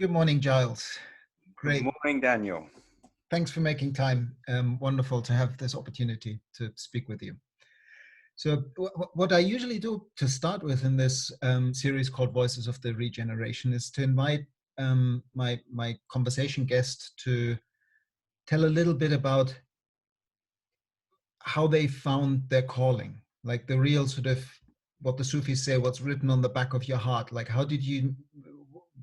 Good morning, Giles. Great. Good morning, Daniel. Thanks for making time. Wonderful to have this opportunity to speak with you. So what I usually do to start with in this series called Voices of the Regeneration is to invite my conversation guest to tell a little bit about how they found their calling, like the real sort of what the Sufis say, what's written on the back of your heart. Like,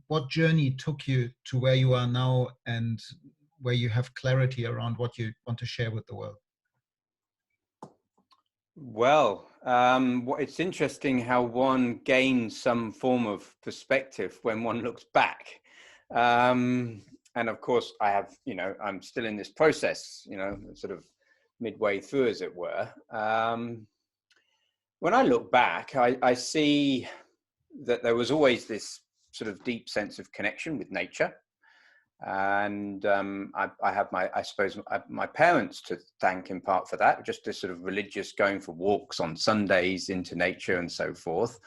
what journey took you to where you are now and where you have clarity around what you want to share with the world? Well, it's interesting how one gains some form of perspective when one looks back. And of course, I'm still in this process, sort of midway through, as it were. When I look back, I see that there was always this sort of deep sense of connection with nature. And I have my parents to thank in part for that, just this sort of religious going for walks on Sundays into nature and so forth,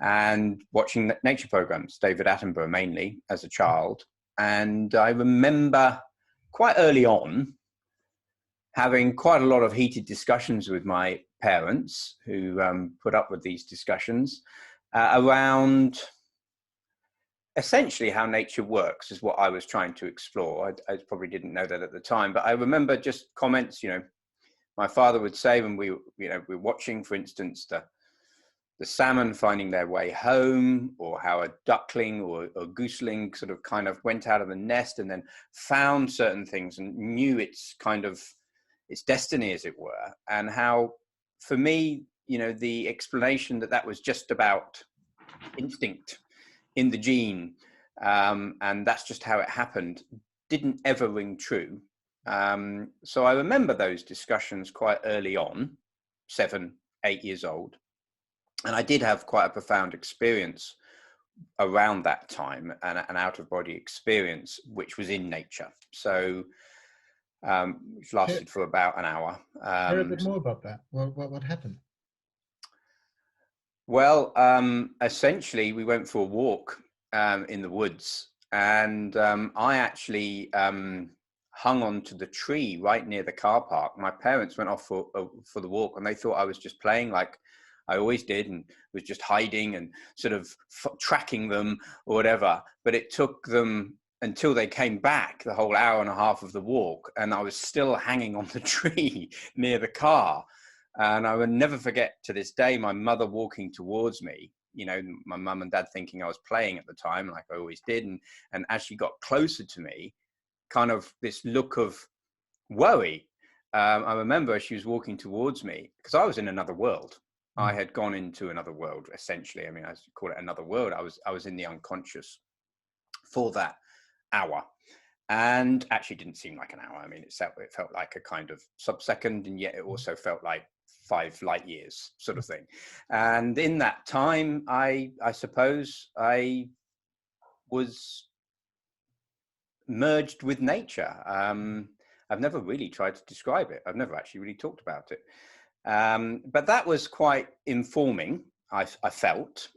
and watching nature programs, David Attenborough mainly, as a child. And I remember quite early on having quite a lot of heated discussions with my parents, who put up with these discussions around essentially how nature works, is what I was trying to explore. I probably didn't know that at the time, but I remember just comments, my father would say when we were watching, for instance, the salmon finding their way home, or how a duckling or gooseling sort of kind of went out of the nest and then found certain things and knew its destiny, as it were. And how, for me, the explanation that was just about instinct in the gene, and that's just how it happened, didn't ever ring true. So I remember those discussions quite early on, 7, 8 years old. And I did have quite a profound experience around that time, an out-of-body experience, which was in nature. So which lasted for about an hour. Hear a bit more about that. What happened? Well, essentially, we went for a walk in the woods, and I actually hung onto the tree right near the car park. My parents went off for the walk, and they thought I was just playing like I always did, and was just hiding and sort of tracking them or whatever. But it took them until they came back, the whole hour and a half of the walk, and I was still hanging on the tree near the car. And I will never forget to this day my mother walking towards me, my mum and dad thinking I was playing at the time, like I always did. And as she got closer to me, kind of this look of worry. I remember she was walking towards me because I was in another world. I had gone into another world, essentially. I mean, I call it another world. I was in the unconscious for that hour. And actually didn't seem like an hour. I mean, it felt like a kind of sub-second, and yet it also felt like 5 light years sort of thing. And in that time, I suppose I was merged with nature. I've never really tried to describe it. I've never actually really talked about it. But that was quite informing, I felt,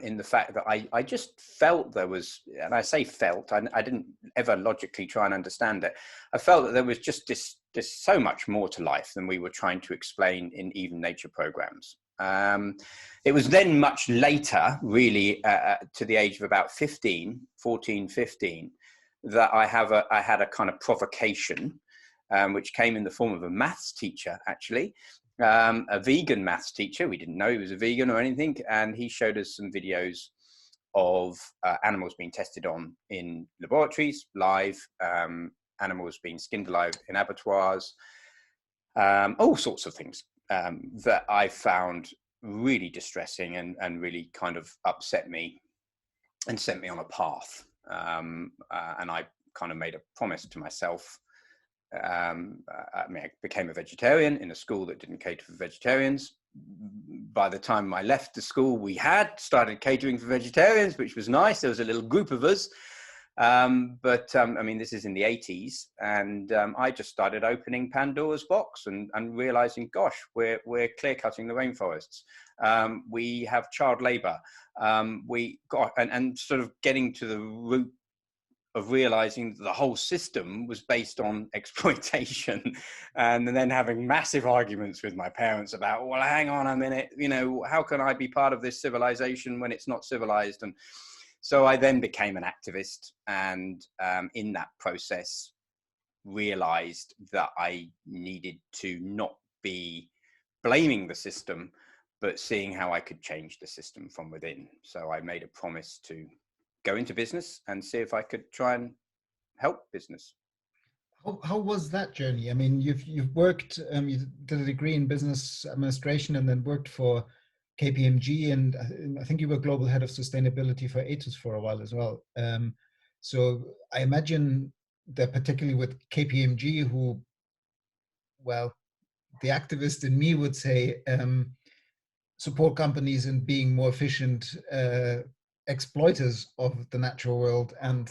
in the fact that I just felt there was, and I say felt, I didn't ever logically try and understand it. I felt that there was just this so much more to life than we were trying to explain in even nature programs. It was then much later, really, to the age of about 14, 15, that I had a kind of provocation, which came in the form of a maths teacher, actually. A vegan maths teacher. We didn't know he was a vegan or anything, and he showed us some videos of animals being tested on in laboratories, live, animals being skinned alive in abattoirs, all sorts of things that I found really distressing and really kind of upset me and sent me on a path. And I kind of made a promise to myself. I became a vegetarian in a school that didn't cater for vegetarians. By the time I left the school, we had started catering for vegetarians, which was nice. There was a little group of us. But this is in the 80s, and I just started opening Pandora's box and realizing, gosh, we're clear cutting the rainforests. We have child labor. We got and sort of getting to the root of realizing that the whole system was based on exploitation, and then having massive arguments with my parents about, well, hang on a minute, you know, how can I be part of this civilization when it's not civilized? And so I then became an activist, and in that process realized that I needed to not be blaming the system, but seeing how I could change the system from within. So I made a promise to go into business and see if I could try and help business. How was that journey? I mean, you've worked, you did a degree in business administration and then worked for KPMG, and I think you were global head of sustainability for Atos for a while as well. So I imagine that particularly with KPMG, who, well, the activist in me would say, support companies in being more efficient exploiters of the natural world and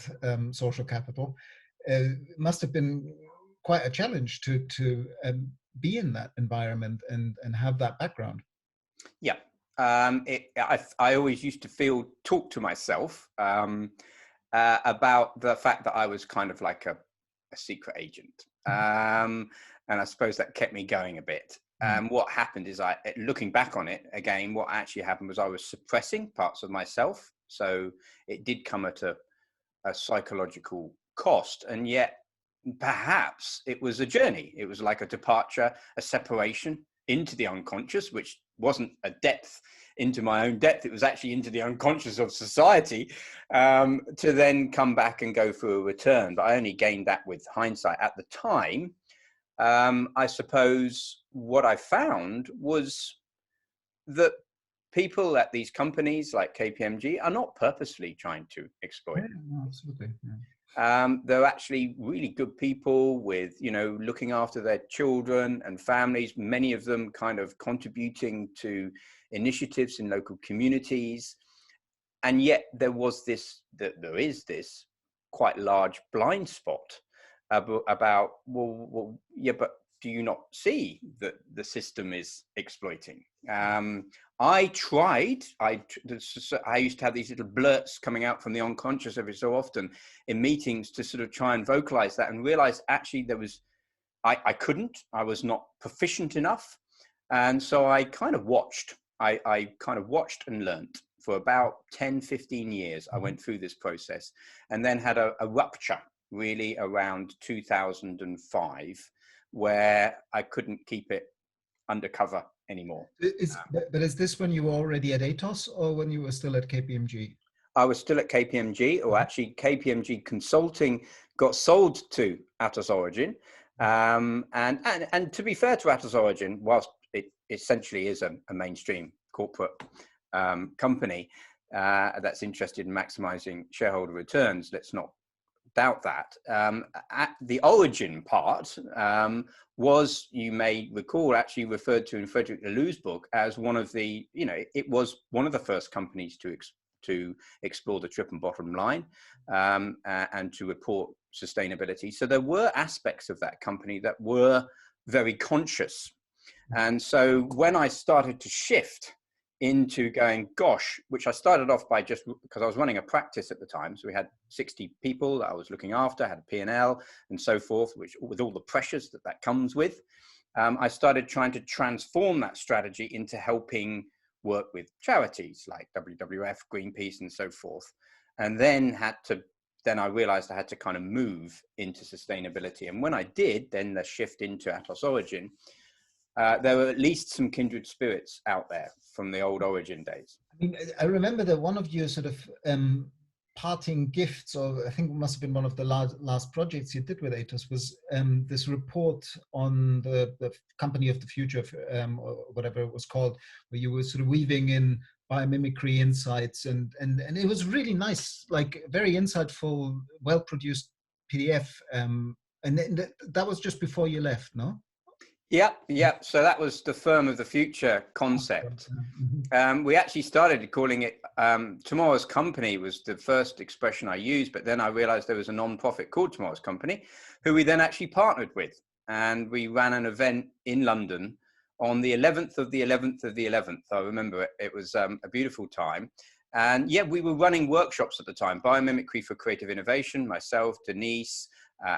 social capital. Must have been quite a challenge to be in that environment and have that background. Yeah. I always used to talk to myself about the fact that I was kind of like a secret agent. And I suppose that kept me going a bit. What happened is, looking back on it again, what actually happened was I was suppressing parts of myself. So it did come at a psychological cost. And yet perhaps it was a journey. It was like a departure, a separation into the unconscious, which wasn't a depth into my own depth. It was actually into the unconscious of society, to then come back and go through a return. But I only gained that with hindsight. At the time, I suppose what I found was that people at these companies like KPMG are not purposely trying to exploit. Yeah, no, absolutely. Yeah. They're actually really good people with, you know, looking after their children and families, many of them kind of contributing to initiatives in local communities. And yet there is this quite large blind spot about, well, yeah, but do you not see that the system is exploiting? I used to have these little blurts coming out from the unconscious every so often in meetings to sort of try and vocalize that, and realize actually I was not proficient enough. And so I kind of watched. I kind of watched and learned for about 10, 15 years. I went through this process and then had a rupture really around 2005, where I couldn't keep it undercover anymore. But is this when you were already at Atos or when you were still at KPMG? I was still at KPMG, or actually KPMG Consulting got sold to Atos Origin. And to be fair to Atos Origin, whilst it essentially is a mainstream corporate company that's interested in maximizing shareholder returns, let's not doubt that. At the origin part was, you may recall, actually referred to in Frederick Laloux's book as one of the, you know, it was one of the first companies to explore the triple bottom line and to report sustainability. So there were aspects of that company that were very conscious. And so when I started to shift into going, gosh, which I started off by just because I was running a practice at the time. So we had 60 people that I was looking after, had a P&L and so forth, which with all the pressures that comes with, I started trying to transform that strategy into helping work with charities like WWF, Greenpeace and so forth. And then I realized I had to kind of move into sustainability. And when I did, then the shift into Atos Origin, there were at least some kindred spirits out there from the old Origin days. I mean, I remember that one of your sort of parting gifts, or I think it must have been one of the last projects you did with Atos, was this report on the company of the future, or whatever it was called, where you were sort of weaving in biomimicry insights, and it was really nice, like very insightful, well-produced PDF. And that was just before you left, no? Yep. So that was the firm of the future concept. We actually started calling it Tomorrow's Company was the first expression I used, but then I realized there was a non-profit called Tomorrow's Company, who we then actually partnered with. And we ran an event in London on the 11th of the 11th of the 11th. I remember it. It was a beautiful time. And yeah, we were running workshops at the time, Biomimicry for Creative Innovation, myself, Denise,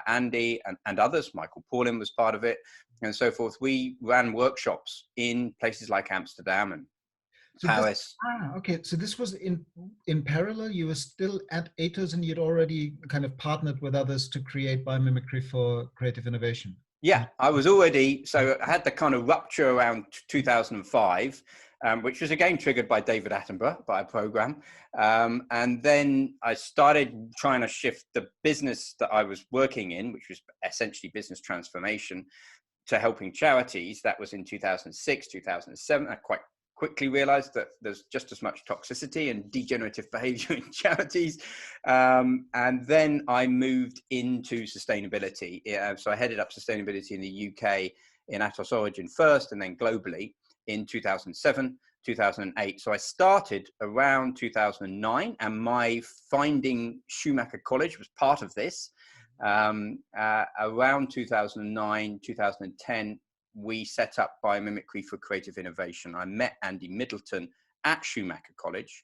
Andy, and others. Michael Paulin was part of it, and so forth. We ran workshops in places like Amsterdam and Paris. Okay. So this was in parallel. You were still at Atos, and you'd already kind of partnered with others to create Biomimicry for Creative Innovation. Yeah, I was already, so I had the kind of rupture around 2005, which was again triggered by David Attenborough, by a program. And then I started trying to shift the business that I was working in, which was essentially business transformation, to helping charities. That was in 2006, 2007. I quite quickly realized that there's just as much toxicity and degenerative behavior in charities. And then I moved into sustainability. So I headed up sustainability in the UK in Atos Origin first, and then globally in 2007, 2008. So I started around 2009, and my finding Schumacher College was part of this. Around 2009, 2010, we set up Biomimicry for Creative Innovation. I met Andy Middleton at Schumacher College,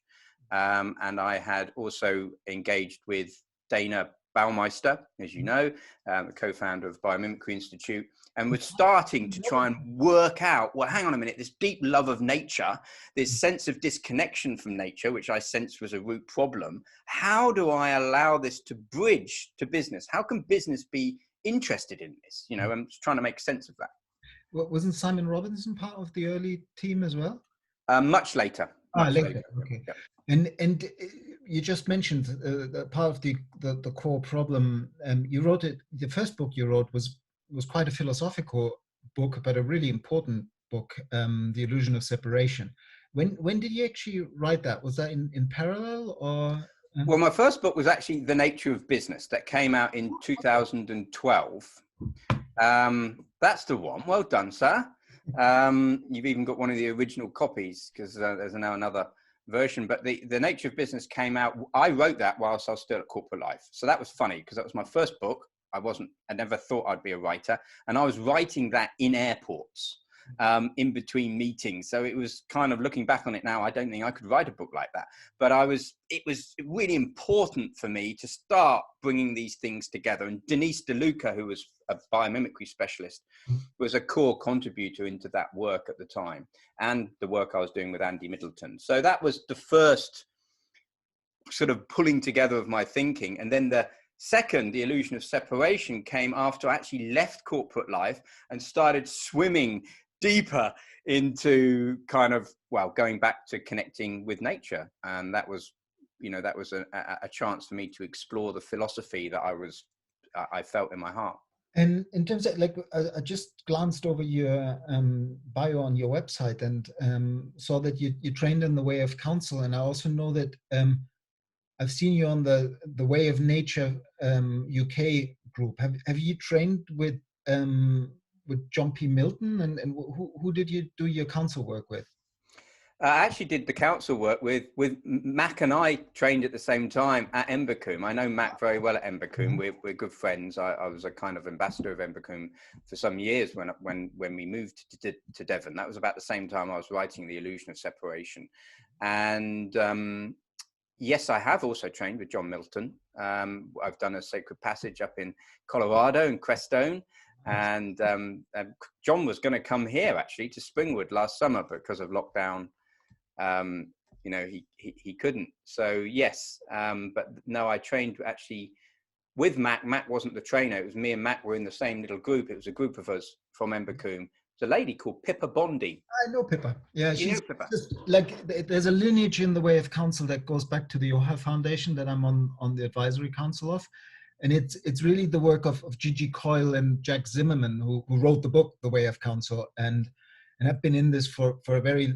and I had also engaged with Dana Baumeister, as you know, the co-founder of Biomimicry Institute, and we're starting to try and work out, well, hang on a minute, this deep love of nature, this sense of disconnection from nature, which I sensed was a root problem. How do I allow this to bridge to business? How can business be interested in this? You know, I'm just trying to make sense of that. Wasn't Simon Robinson part of the early team as well? Much later. Later. Okay. Yep. And you just mentioned part of the core problem. You wrote it. The first book you wrote was quite a philosophical book, but a really important book, The Illusion of Separation. When did you actually write that? Was that in parallel or? Well, my first book was actually The Nature of Business, that came out in 2012. That's the one. Well done, sir. You've even got one of the original copies, because there's now another version. But the Nature of Business came out. I wrote that whilst I was still at corporate life. So that was funny, because that was my first book. I never thought I'd be a writer. And I was writing that in airports, in between meetings. So it was kind of, looking back on it now, I don't think I could write a book like that. But it was really important for me to start bringing these things together. And Denise DeLuca, who was a biomimicry specialist, was a core contributor into that work at the time, and the work I was doing with Andy Middleton. So that was the first sort of pulling together of my thinking. And then the second, The Illusion of Separation, came after I actually left corporate life and started swimming deeper into kind of, well, going back to connecting with nature. And that was, that was a chance for me to explore the philosophy that I felt in my heart. And in terms of, like, I just glanced over your bio on your website and saw that you trained in the Way of Counsel. And I also know that I've seen you on the Way of Nature UK group. Have you trained with John P. Milton, and who did you do your council work with? I actually did the council work with Mac, and I trained at the same time at Embercombe. I know Mac very well at Embercombe. We're good friends. I was a kind of ambassador of Embercombe for some years when we moved to Devon. That was about the same time I was writing The Illusion of Separation. And yes, I have also trained with John Milton. I've done a sacred passage up in Colorado, in Crestone. And John was going to come here actually to Springwood last summer, but because of lockdown, he couldn't. So yes, but no, I trained actually with Mac. Mac wasn't the trainer. It was me and Mac were in the same little group. It was a group of us from Embercombe. It's a lady called Pippa Bondi. I know Pippa. Yeah, she's Pippa. Just like, there's a lineage in the Way of Counsel that goes back to the OHA Foundation that I'm on the advisory council of. And it's really the work of Gigi Coyle and Jack Zimmerman, who wrote the book, The Way of Counsel, and have been in this for a very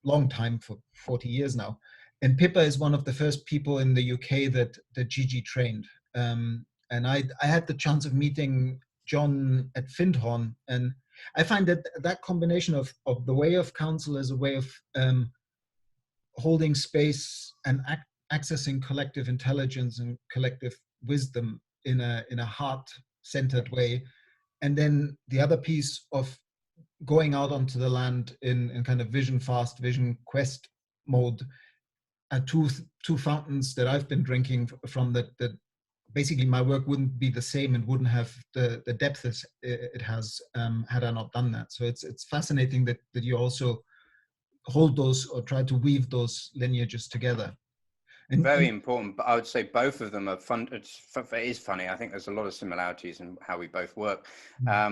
long time, for 40 years now. And Pippa is one of the first people in the UK that Gigi trained. And I had the chance of meeting John at Findhorn, and I find that combination of the Way of Counsel as a way of holding space and accessing collective intelligence and collective wisdom in a heart-centered way, and then the other piece of going out onto the land in kind of vision fast, vision quest mode, two fountains that I've been drinking from that basically my work wouldn't be the same and wouldn't have the depth as it has had I not done that. So it's fascinating that you also hold those or try to weave those lineages together. Very important, but I would say both of them are fun. It is funny. I think there's a lot of similarities in how we both work. Yeah,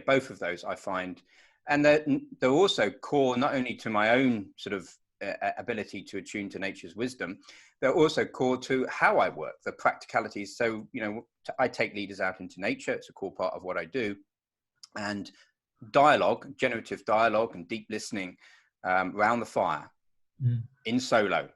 both of those I find, and they're also core not only to my own sort of ability to attune to nature's wisdom, they're also core to how I work, the practicalities. So, you know, I take leaders out into nature. It's a core part of what I do, and dialogue, generative dialogue, and deep listening around the fire. In solo,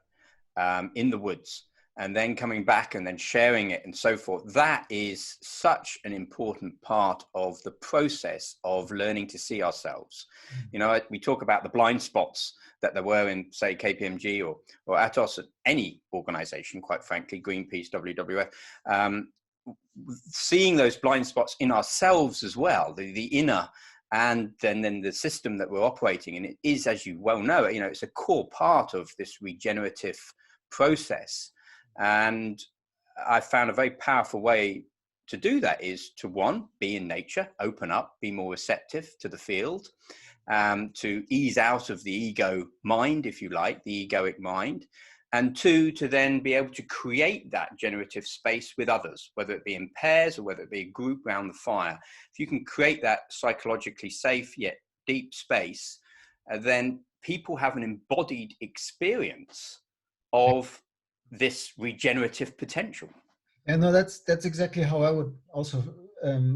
in the woods, and then coming back and then sharing it and so forth. That is such an important part of the process of learning to see ourselves. You know, we talk about the blind spots that there were in, say, KPMG or Atos, at any organization, quite frankly, Greenpeace, WWF, seeing those blind spots in ourselves as well, the inner, and then the system that we're operating in. It is, as you well know, you know, it's a core part of this regenerative process. And I found a very powerful way to do that is to, one, be in nature, open up, be more receptive to the field, to ease out of the ego mind, if you like, the egoic mind. And two, to then be able to create that generative space with others, whether it be in pairs or whether it be a group around the fire. If you can create that psychologically safe yet deep space, then people have an embodied experience of this regenerative potential. And no, that's exactly how I would also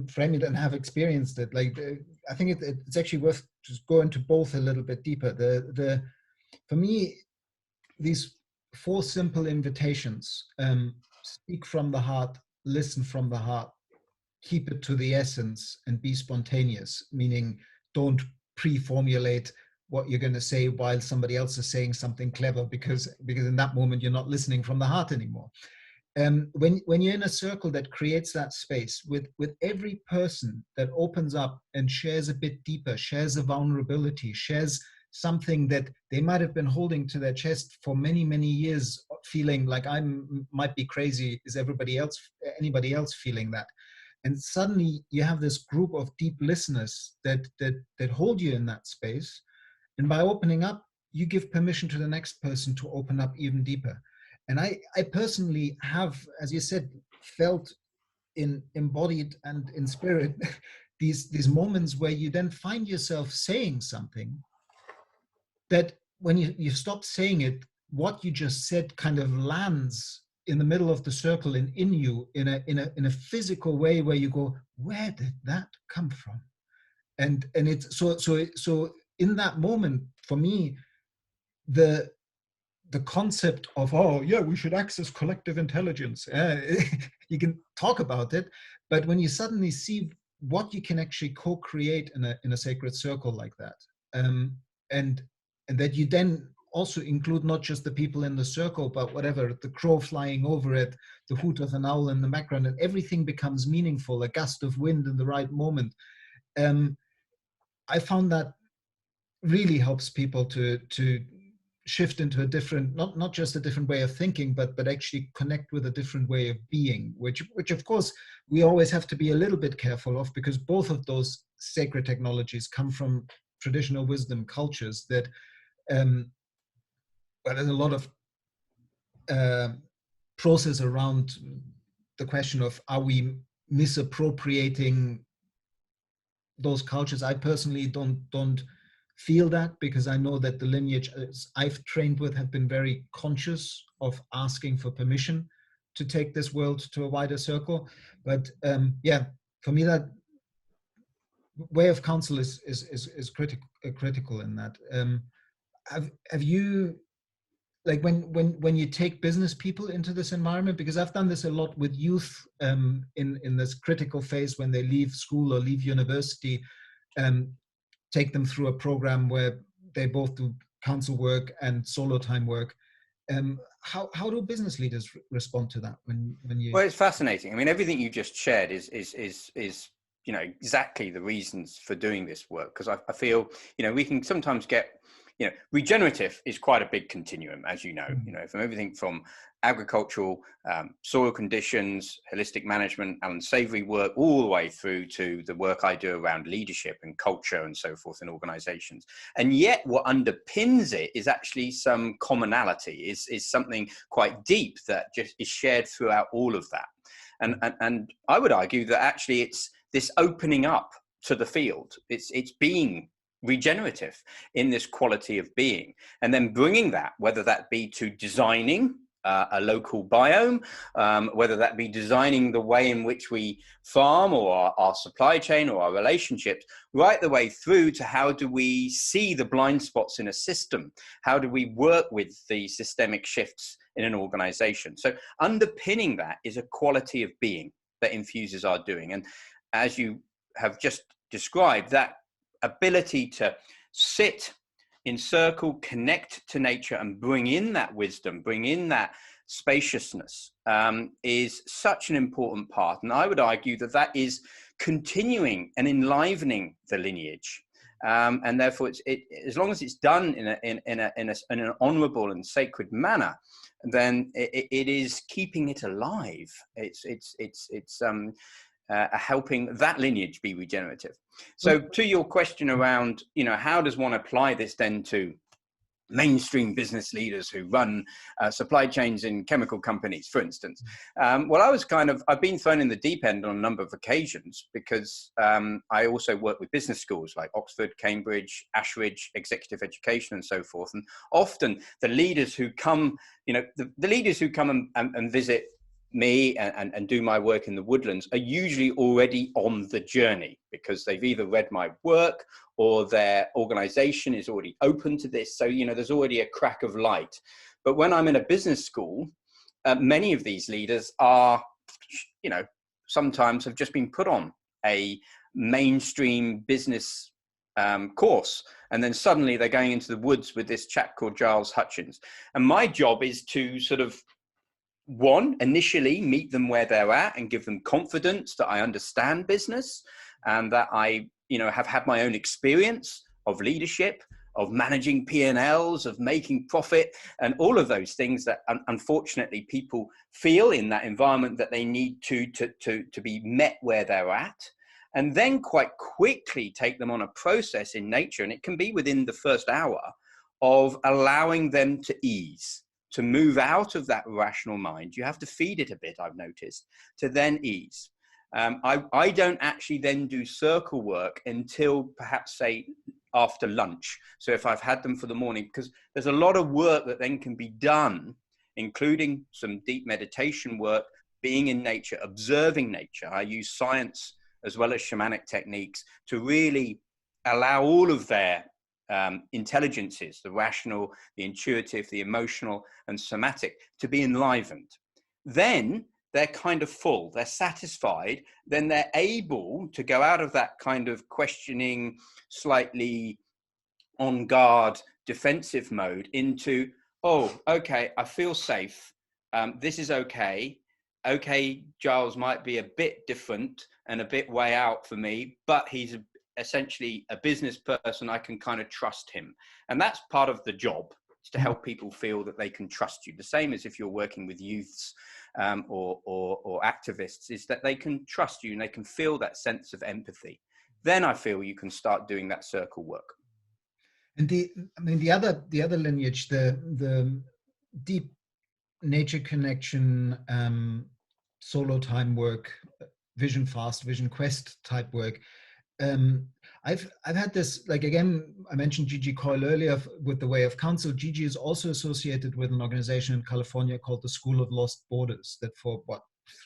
frame it and have experienced it. Like, I think it's actually worth just going to both a little bit deeper. For me, these 4 simple invitations: speak from the heart, listen from the heart, keep it to the essence, and be spontaneous, meaning don't pre-formulate what you're going to say while somebody else is saying something clever, because in that moment you're not listening from the heart anymore. When you're in a circle that creates that space with every person that opens up and shares a bit deeper, shares a vulnerability, shares something that they might have been holding to their chest for many, many years, feeling like I might be crazy. Is anybody else feeling that? And suddenly you have this group of deep listeners that hold you in that space. And by opening up, you give permission to the next person to open up even deeper. And I personally have, as you said, felt embodied and in spirit these moments where you then find yourself saying something that when you stop saying it, what you just said kind of lands in the middle of the circle and in you in a physical way, where you go, where did that come from? And it's so in that moment, for me, the concept of, oh yeah, we should access collective intelligence, you can talk about it, but when you suddenly see what you can actually co-create in a sacred circle like that, and that you then also include not just the people in the circle, but whatever, the crow flying over it, the hoot of an owl in the background, and everything becomes meaningful, a gust of wind in the right moment. I found that really helps people to shift into a different, not just a different way of thinking, but actually connect with a different way of being, which of course we always have to be a little bit careful of, because both of those sacred technologies come from traditional wisdom cultures that well, there's a lot of process around the question of, are we misappropriating those cultures? I personally don't feel that, because I know that the lineage I've trained with have been very conscious of asking for permission to take this world to a wider circle. But yeah, for me, that way of counsel is critical in that. Have you, like, when you take business people into this environment, because I've done this a lot with youth in this critical phase when they leave school or leave university, take them through a program where they both do council work and solo time work. How do business leaders respond to that when you? Well, it's fascinating. I mean, everything you just shared is you know, exactly the reasons for doing this work. Because I feel, you know, we can sometimes get, regenerative is quite a big continuum, as you know, from everything from agricultural, soil conditions, holistic management, and unsavory work, all the way through to the work I do around leadership and culture and so forth in organizations. And yet what underpins it is actually some commonality, is something quite deep that just is shared throughout all of that. And I would argue that actually it's this opening up to the field. It's being regenerative in this quality of being, and then bringing that, whether that be to designing a local biome, whether that be designing the way in which we farm or our supply chain or our relationships, right the way through to how do we see the blind spots in a system? How do we work with the systemic shifts in an organization? So underpinning that is a quality of being that infuses our doing. And as you have just described, that ability to sit in circle, connect to nature, and bring in that wisdom, bring in that spaciousness, is such an important part. And I would argue that that is continuing and enlivening the lineage. And therefore, as long as it's done in an honourable and sacred manner, then it is keeping it alive. It's helping that lineage be regenerative. So to your question around, how does one apply this then to mainstream business leaders who run supply chains in chemical companies, for instance? Well, I've been thrown in the deep end on a number of occasions because I also work with business schools like Oxford, Cambridge, Ashridge, executive education, and so forth. And often the leaders who come, the leaders who come and visit me and do my work in the woodlands are usually already on the journey because they've either read my work or their organization is already open to this. So, there's already a crack of light. But when I'm in a business school, many of these leaders are, sometimes have just been put on a mainstream business course. And then suddenly they're going into the woods with this chap called Giles Hutchins. And my job is to sort of, initially meet them where they're at and give them confidence that I understand business and that I, have had my own experience of leadership, of managing P&Ls, of making profit, and all of those things that unfortunately people feel in that environment that they need to be met where they're at. And then quite quickly take them on a process in nature, and it can be within the first hour, of allowing them to ease, to move out of that rational mind. You have to feed it a bit, I've noticed, to then ease. I don't actually then do circle work until perhaps, say, after lunch. So if I've had them for the morning, because there's a lot of work that then can be done, including some deep meditation work, being in nature, observing nature. I use science as well as shamanic techniques to really allow all of their intelligences, the rational, the intuitive, the emotional, and somatic, to be enlivened. Then they're kind of full, they're satisfied, then they're able to go out of that kind of questioning, slightly on guard, defensive mode into, oh, okay, I feel safe. This is okay. Okay, Giles might be a bit different and a bit way out for me, but he's essentially a business person. I can kind of trust him. And that's part of the job, is to help people feel that they can trust you. The same as if you're working with youths or activists, is that they can trust you and they can feel that sense of empathy. Then I feel you can start doing that circle work. And the other lineage, the deep nature connection, solo time work, vision fast, vision quest type work. I've had this, like, again, I mentioned Gigi Coyle earlier with the Way of Counsel. Gigi is also associated with an organization in California called the School of Lost Borders that for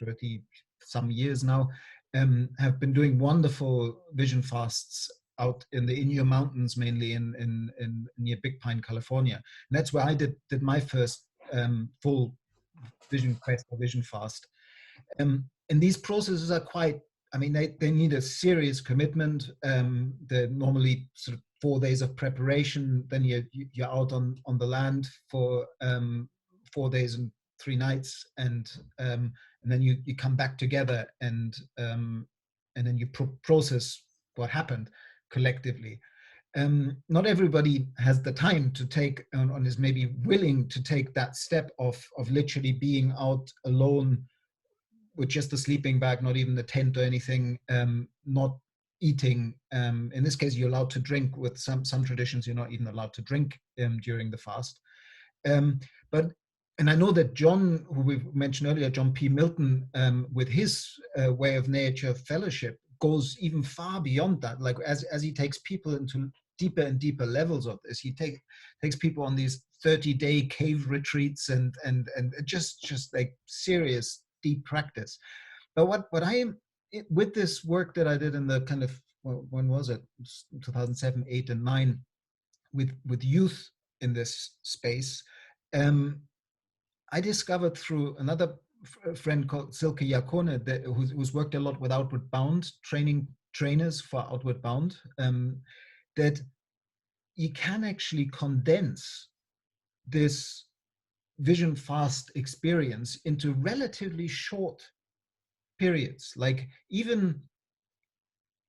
30 some years now have been doing wonderful vision fasts out in the Inyo Mountains, mainly in near Big Pine, California. And that's where I did my first full vision quest or vision fast. And these processes are quite, I mean, they need a serious commitment. They're normally sort of 4 days of preparation. Then you're out on the land for 4 days and 3 nights, and then you come back together and then you process what happened collectively. not everybody has the time to take and is maybe willing to take that step of literally being out alone with just a sleeping bag, not even a tent or anything, not eating. In this case, you're allowed to drink. With some traditions, you're not even allowed to drink during the fast. But and I know that John, who we mentioned earlier, John P. Milton, with his Way of Nature fellowship, goes even far beyond that. Like as he takes people into deeper and deeper levels of this, he takes people on these 30-day cave retreats and just like serious deep practice. But what I am with this work that I did in the kind of, well, when was it? 2007, 8, and 9, with youth in this space. I discovered through another friend called Silke Jakone, who's worked a lot with Outward Bound, training trainers for Outward Bound, that you can actually condense this vision fast experience into relatively short periods, like even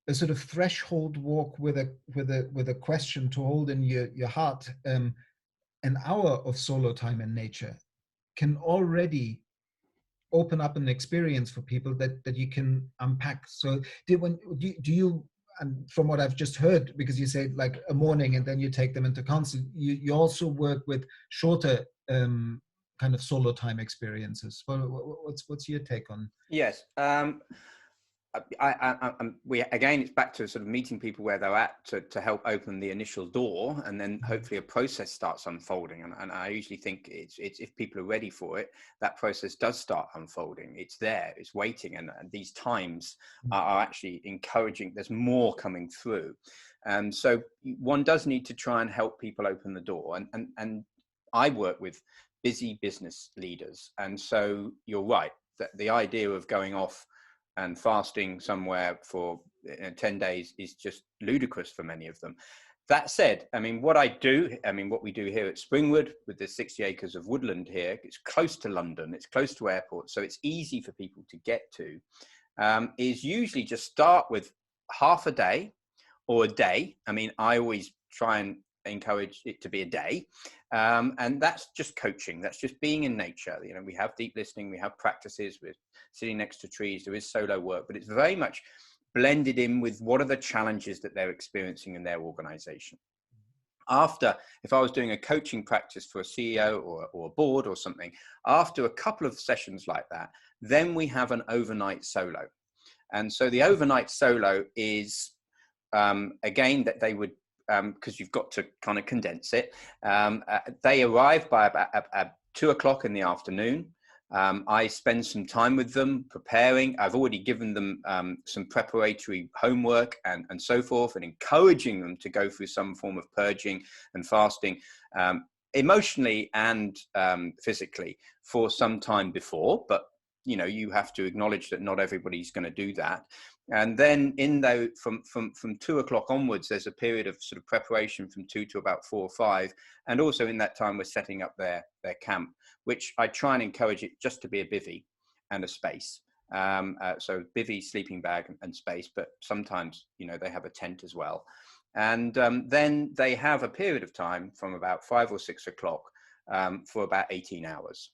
a sort of threshold walk with a question to hold in your heart, an hour of solo time in nature can already open up an experience for people that you can unpack. So do you, and from what I've just heard, because you said like a morning and then you take them into counsel, you also work with shorter kind of solo time experiences. What's your take on? Yes. Again, it's back to sort of meeting people where they're at to help open the initial door, and then hopefully a process starts unfolding. And I usually think it's if people are ready for it, that process does start unfolding. It's there, it's waiting, and these times are actually encouraging. There's more coming through, and so one does need to try and help people open the door. And I work with busy business leaders, and so you're right that the idea of going off and fasting somewhere for 10 days is just ludicrous for many of them. That said, I mean, what we do here at Springwood with the 60 acres of woodland here, it's close to London, it's close to airports, so it's easy for people to get to, is usually just start with half a day or a day. I mean, I always try and encourage it to be a day, and that's just coaching, that's just being in nature. You know, we have deep listening, we have practices, we're sitting next to trees, there is solo work, but it's very much blended in with what are the challenges that they're experiencing in their organization. After, if I was doing a coaching practice for a CEO or a board or something, after a couple of sessions like that, then we have an overnight solo. And so the overnight solo is again that they would, because you've got to kind of condense it. They arrive by about 2 o'clock in the afternoon. I spend some time with them preparing. I've already given them some preparatory homework and so forth, and encouraging them to go through some form of purging and fasting, emotionally and physically, for some time before. But you know, you have to acknowledge that not everybody's going to do that. And then from 2 o'clock onwards, there's a period of sort of preparation from 2 to about 4 or 5. And also in that time, we're setting up their camp, which I try and encourage it just to be a bivvy and a space. So bivvy, sleeping bag and space, but sometimes, you know, they have a tent as well. And then they have a period of time from about 5 or 6 o'clock for about 18 hours.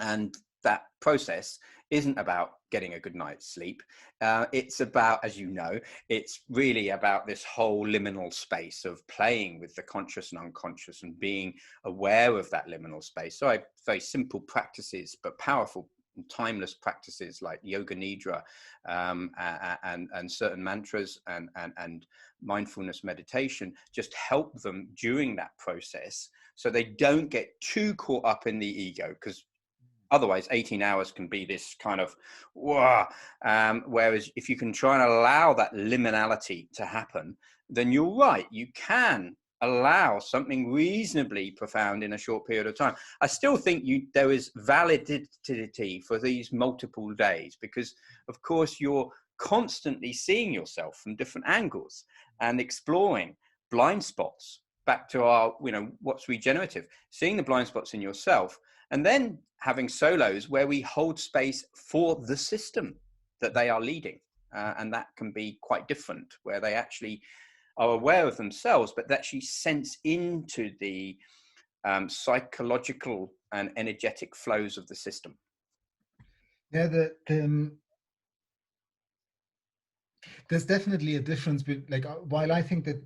And that process isn't about getting a good night's sleep. It's about, as you know, it's really about this whole liminal space of playing with the conscious and unconscious and being aware of that liminal space. So very simple practices, but powerful, timeless practices like yoga nidra and certain mantras and mindfulness meditation just help them during that process, so they don't get too caught up in the ego, because otherwise 18 hours can be this kind of whereas if you can try and allow that liminality to happen, then you're right, you can allow something reasonably profound in a short period of time. I still think there is validity for these multiple days, because of course you're constantly seeing yourself from different angles and exploring blind spots. Back to our, you know, what's regenerative, seeing the blind spots in yourself, and then having solos where we hold space for the system that they are leading. And that can be quite different, where they actually are aware of themselves, but that actually sense into the psychological and energetic flows of the system. Yeah, there's definitely a difference. Like, while I think that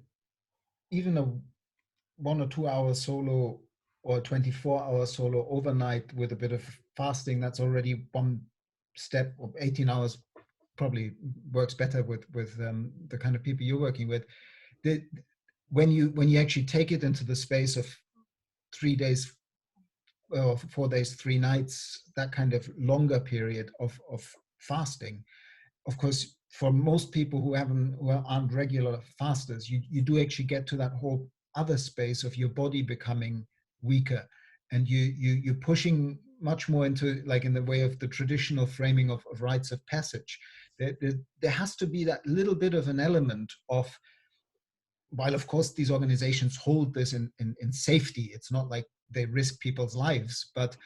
even a 1 or 2 hour solo or 24-hour solo overnight with a bit of fasting, that's already one step. Of 18 hours probably works better with the kind of people you're working with. When you actually take it into the space of 3 days, 4 days, 3 nights, that kind of longer period of fasting, of course, for most people who aren't regular fasters, you do actually get to that whole other space of your body becoming weaker, and you're pushing much more into, like, in the way of the traditional framing of rites of passage. There has to be that little bit of an element of, while of course these organizations hold this in safety, it's not like they risk people's lives, but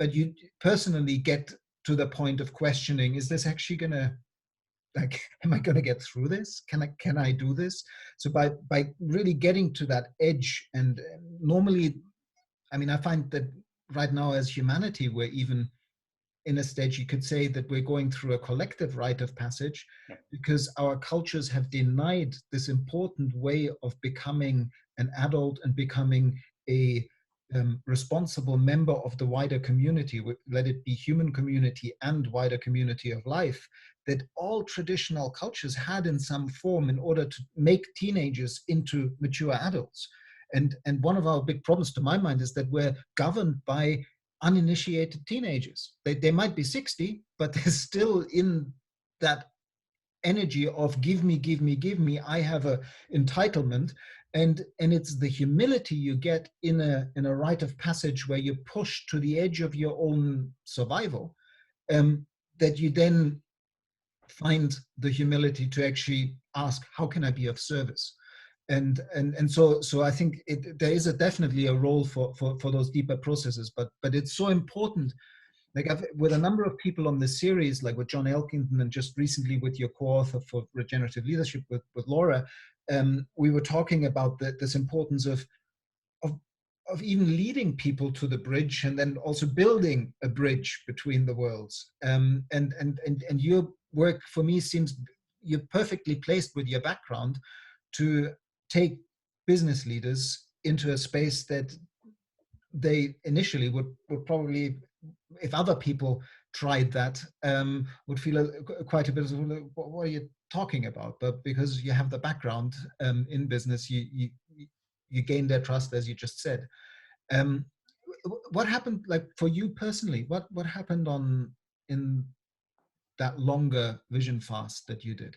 you personally get to the point of questioning, is this actually gonna, like, am I going to get through this? Can I do this? So by really getting to that edge, and normally, I mean, I find that right now as humanity, we're even in a stage, you could say, that we're going through a collective rite of passage, because our cultures have denied this important way of becoming an adult and becoming a responsible member of the wider community, let it be human community and wider community of life, that all traditional cultures had in some form in order to make teenagers into mature adults. And one of our big problems, to my mind, is that we're governed by uninitiated teenagers. They might be 60, but they're still in that energy of give me, give me, give me. I have a entitlement. And it's the humility you get in a rite of passage where you push to the edge of your own survival, that you then find the humility to actually ask, how can I be of service? And so I think there is definitely a role for those deeper processes, but it's so important. Like, with a number of people on this series, like with John Elkington, and just recently with your co-author for Regenerative Leadership with Laura, we were talking about this importance of even leading people to the bridge, and then also building a bridge between the worlds. And your work, for me, seems you're perfectly placed with your background to take business leaders into a space that they initially would probably, if other people tried that, would feel quite a bit of, what are you talking about? But because you have the background in business, you gain their trust, as you just said. What happened, like, for you personally? What happened in that longer vision fast that you did?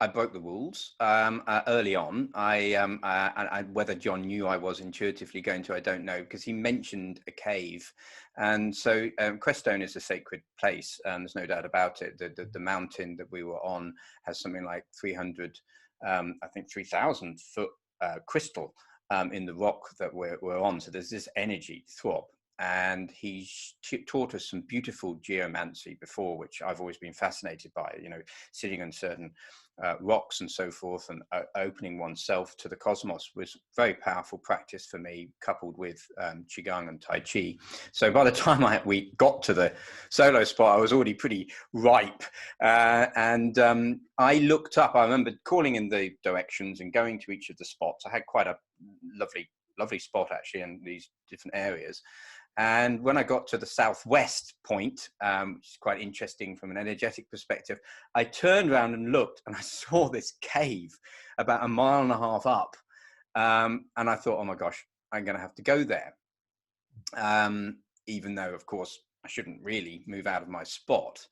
I broke the rules early on. Whether John knew I was intuitively going to, I don't know, because he mentioned a cave, and so Crestone is a sacred place. There's no doubt about it. The mountain that we were on has something like 300, I think 3,000 foot crystal in the rock that we're on. So there's this energy throb. And he taught us some beautiful geomancy before, which I've always been fascinated by, sitting on certain rocks and so forth, and opening oneself to the cosmos was very powerful practice for me, coupled with Qigong and Tai Chi. So by the time we got to the solo spot, I was already pretty ripe. And I looked up, I remember calling in the directions and going to each of the spots. I had quite a lovely spot, actually, in these different areas. And when I got to the southwest point, which is quite interesting from an energetic perspective, I turned around and looked, and I saw this cave about 1.5 miles up. And I thought, oh my gosh, I'm going to have to go there. Even though, of course, I shouldn't really move out of my spot.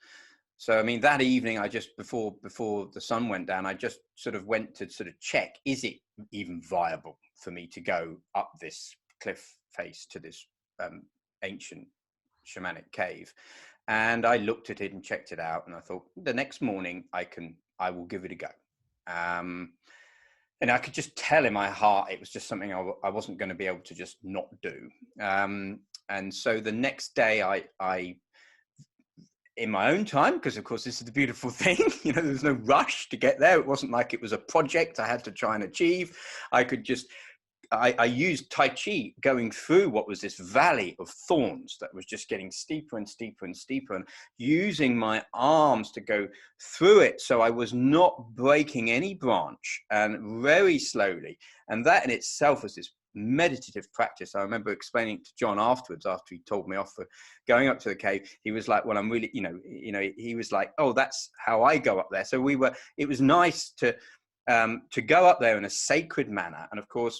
So, I mean, that evening, I just, before the sun went down, I just sort of went to sort of check, is it even viable for me to go up this cliff face to this ancient shamanic cave? And I looked at it and checked it out, and I thought, the next morning I will give it a go. And I could just tell in my heart it was just something I wasn't going to be able to just not do. And so the next day I in my own time, because of course this is the beautiful thing, you know, there was no rush to get there. It wasn't like it was a project I had to try and achieve. I could just, I used Tai Chi going through what was this valley of thorns that was just getting steeper and steeper and steeper, and using my arms to go through it. So I was not breaking any branch, and very slowly. And that in itself was this meditative practice. I remember explaining to John afterwards, after he told me off for going up to the cave. He was like, well, I'm really, he was like, oh, that's how I go up there. So it was nice to go up there in a sacred manner. And of course,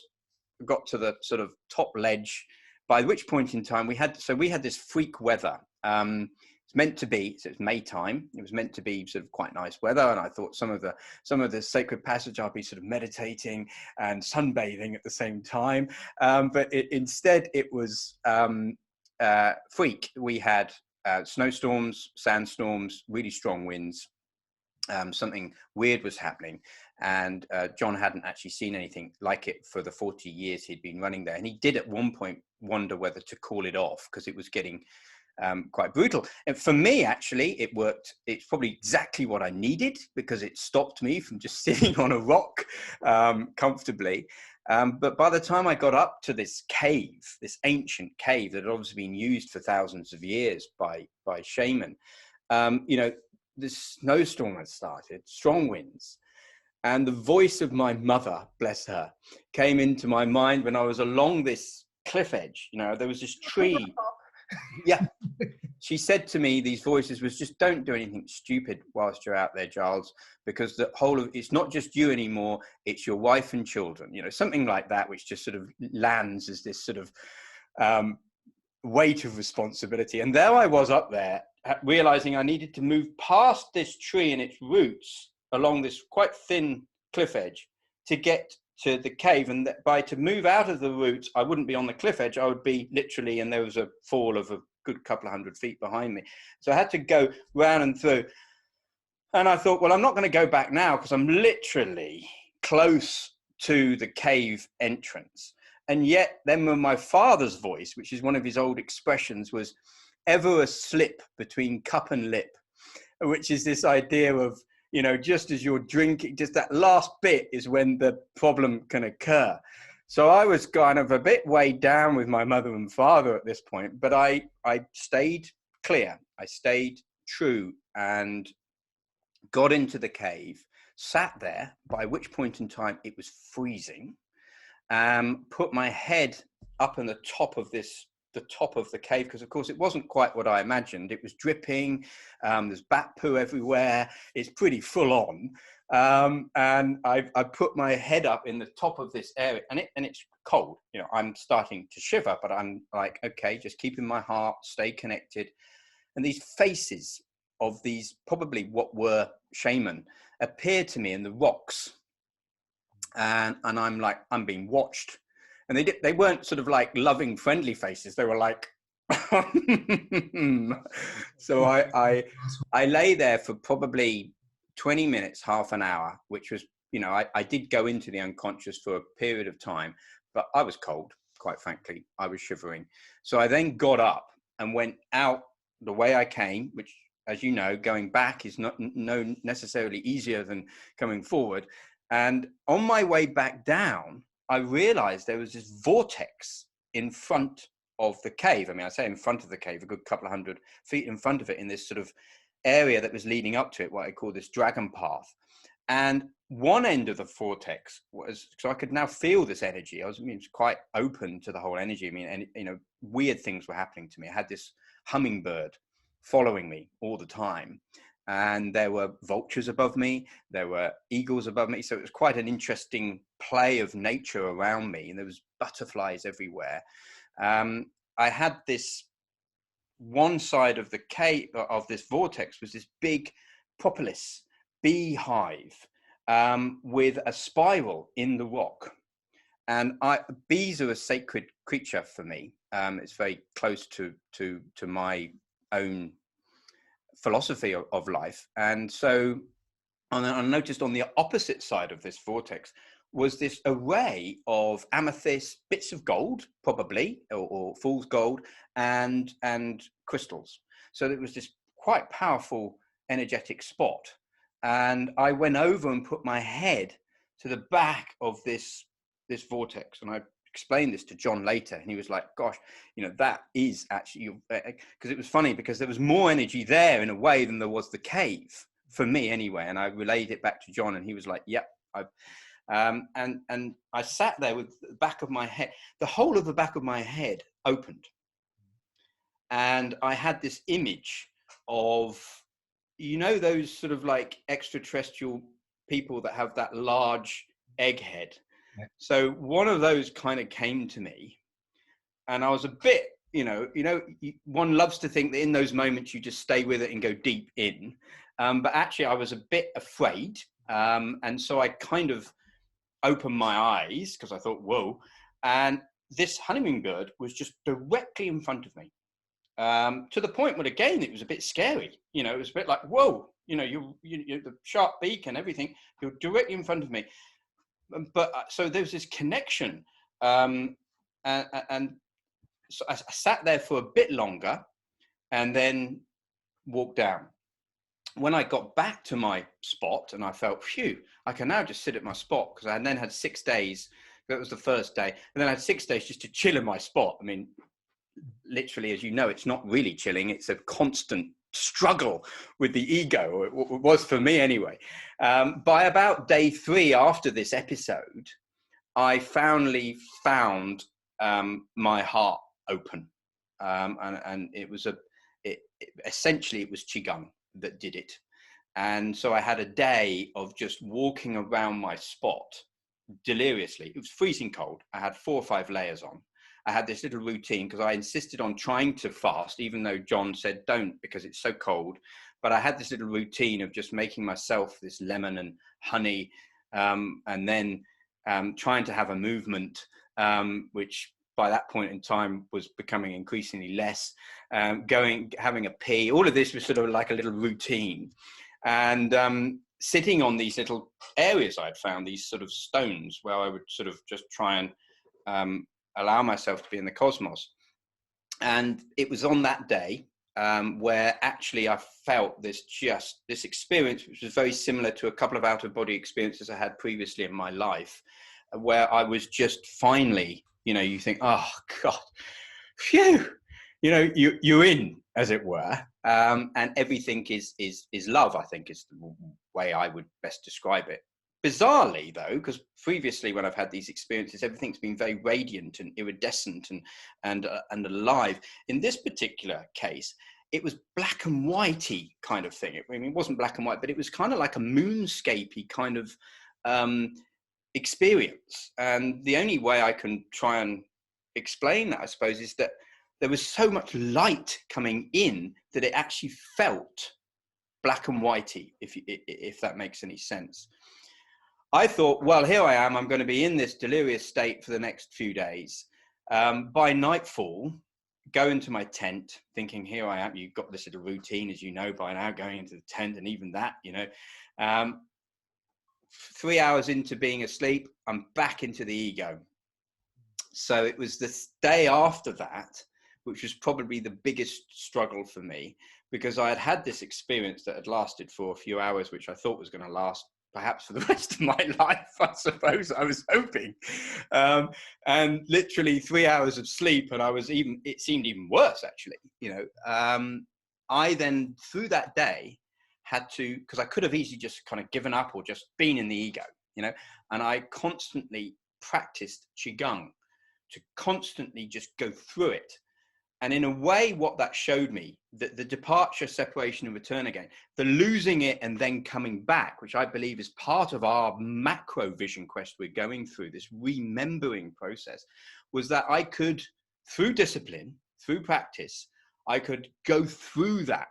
got to the sort of top ledge, by which point in time we had this freak weather. It's meant to be, so it's May time. It was meant to be sort of quite nice weather, and I thought some of the sacred passage I'll be sort of meditating and sunbathing at the same time. But instead it was freak. We had snowstorms, sandstorms, really strong winds. Something weird was happening, and John hadn't actually seen anything like it for the 40 years he'd been running there. And he did at one point wonder whether to call it off, because it was getting quite brutal. And for me, actually, it worked. It's probably exactly what I needed, because it stopped me from just sitting on a rock comfortably. But by the time I got up to this cave, this ancient cave that had obviously been used for thousands of years by shaman, the snowstorm had started, strong winds, and the voice of my mother, bless her, came into my mind when I was along this cliff edge. You know, there was this tree. Yeah. She said to me, these voices was, just don't do anything stupid whilst you're out there, Giles, because the whole of it's not just you anymore, it's your wife and children, you know, something like that, which just sort of lands as this sort of weight of responsibility. And there I was up there, realizing I needed to move past this tree and its roots along this quite thin cliff edge to get to the cave. And that to move out of the roots, I wouldn't be on the cliff edge. I would be literally, and there was a fall of a good couple of 100 feet behind me. So I had to go round and through. And I thought, well, I'm not going to go back now, because I'm literally close to the cave entrance. And yet then when my father's voice, which is one of his old expressions, was ever a slip between cup and lip, which is this idea of, you know, just as you're drinking, just that last bit is when the problem can occur. So I was kind of a bit weighed down with my mother and father at this point, but I stayed clear. I stayed true and got into the cave, sat there, by which point in time it was freezing. Put my head up on the top of the cave, because of course it wasn't quite what I imagined. It was dripping. There's bat poo everywhere. It's pretty full on. And I put my head up in the top of this area, and it's cold. You know, I'm starting to shiver, but I'm like, okay, just keeping my heart, stay connected. And these faces of these, probably what were shaman, appeared to me in the rocks. And I'm like, I'm being watched. And they weren't sort of like loving, friendly faces. They were like, so I lay there for probably 20 minutes, half an hour, which was, you know, I did go into the unconscious for a period of time, but I was cold, quite frankly. I was shivering. So I then got up and went out the way I came, which, as you know, going back is not necessarily easier than coming forward. And on my way back down, I realized there was this vortex in front of the cave. I mean, I say in front of the cave, a good couple of 100 feet in front of it, in this sort of area that was leading up to it, what I call this dragon path. And one end of the vortex was, so I could now feel this energy. I was quite open to the whole energy. I mean, and, you know, weird things were happening to me. I had this hummingbird following me all the time. And there were vultures above me, there were eagles above me. So it was quite an interesting play of nature around me. And there was butterflies everywhere. I had this, one side of the cave, of this vortex, was this big propolis beehive with a spiral in the rock. And bees are a sacred creature for me. It's very close to my own philosophy of life. And so I noticed on the opposite side of this vortex was this array of amethyst, bits of gold, probably, or fool's gold, and crystals. So it was this quite powerful, energetic spot. And I went over and put my head to the back of this vortex. And I explained this to John later, and he was like, gosh, you know, that is actually, because it was funny because there was more energy there in a way than there was the cave, for me anyway. And I relayed it back to John, and he was like, yep, and I sat there with the back of my head, the whole of the back of my head opened. And I had this image of, you know, those sort of like extraterrestrial people that have that large egg head. Yeah. So one of those kind of came to me, and I was a bit, one loves to think that in those moments you just stay with it and go deep in. But actually I was a bit afraid. And so I kind of opened my eyes because I thought, whoa. And this hummingbird was just directly in front of me. To the point where, again, it was a bit scary. You know, it was a bit like, whoa, you know, you're the sharp beak and everything, you're directly in front of me. But so there was this connection. And so I sat there for a bit longer and then walked down. When I got back to my spot and I felt, phew, I can now just sit at my spot, because I then had 6 days. That was the first day. And then I had 6 days just to chill in my spot. I mean, literally, as you know, it's not really chilling. It's a constant struggle with the ego, or it was for me anyway. By about day 3 after this episode, I finally found my heart open. And it was essentially it was Qigong that did it. And so I had a day of just walking around my spot deliriously. It was freezing cold. I had 4 or 5 layers on. I had this little routine because I insisted on trying to fast, even though John said don't because it's so cold. But I had this little routine of just making myself this lemon and honey, and then trying to have a movement, which by that point in time was becoming increasingly less, having a pee. All of this was sort of like a little routine. And sitting on these little areas I'd found, these sort of stones where I would sort of just try and allow myself to be in the cosmos. And it was on that day where actually I felt this experience, which was very similar to a couple of out-of-body experiences I had previously in my life, where I was just finally, you know, you think, oh God, phew, you know, you're in, as it were, and everything is love, I think is the way I would best describe it. Bizarrely, though, because previously when I've had these experiences, everything's been very radiant and iridescent and alive. In this particular case, it was black and whitey kind of thing. I mean, it wasn't black and white, but it was kind of like a moonscapey kind of experience. And the only way I can try and explain that, I suppose, is that there was so much light coming in that it actually felt black and whitey, if that makes any sense. I thought, well, here I am. I'm going to be in this delirious state for the next few days. By nightfall, go into my tent, thinking, here I am. You've got this little routine, as you know by now, going into the tent, and even that, you know. 3 hours into being asleep, I'm back into the ego. So it was the day after that, which was probably the biggest struggle for me, because I had had this experience that had lasted for a few hours, which I thought was going to last perhaps for the rest of my life, I suppose. I was hoping. And literally 3 hours of sleep, and it seemed even worse, actually. You know, I then, through that day, had to, because I could have easily just kind of given up or just been in the ego, you know, and I constantly practiced Qigong to constantly just go through it. And in a way, what that showed me, that the departure, separation, and return again, the losing it and then coming back, which I believe is part of our macro vision quest we're going through, this remembering process, was that I could, through discipline, through practice, I could go through that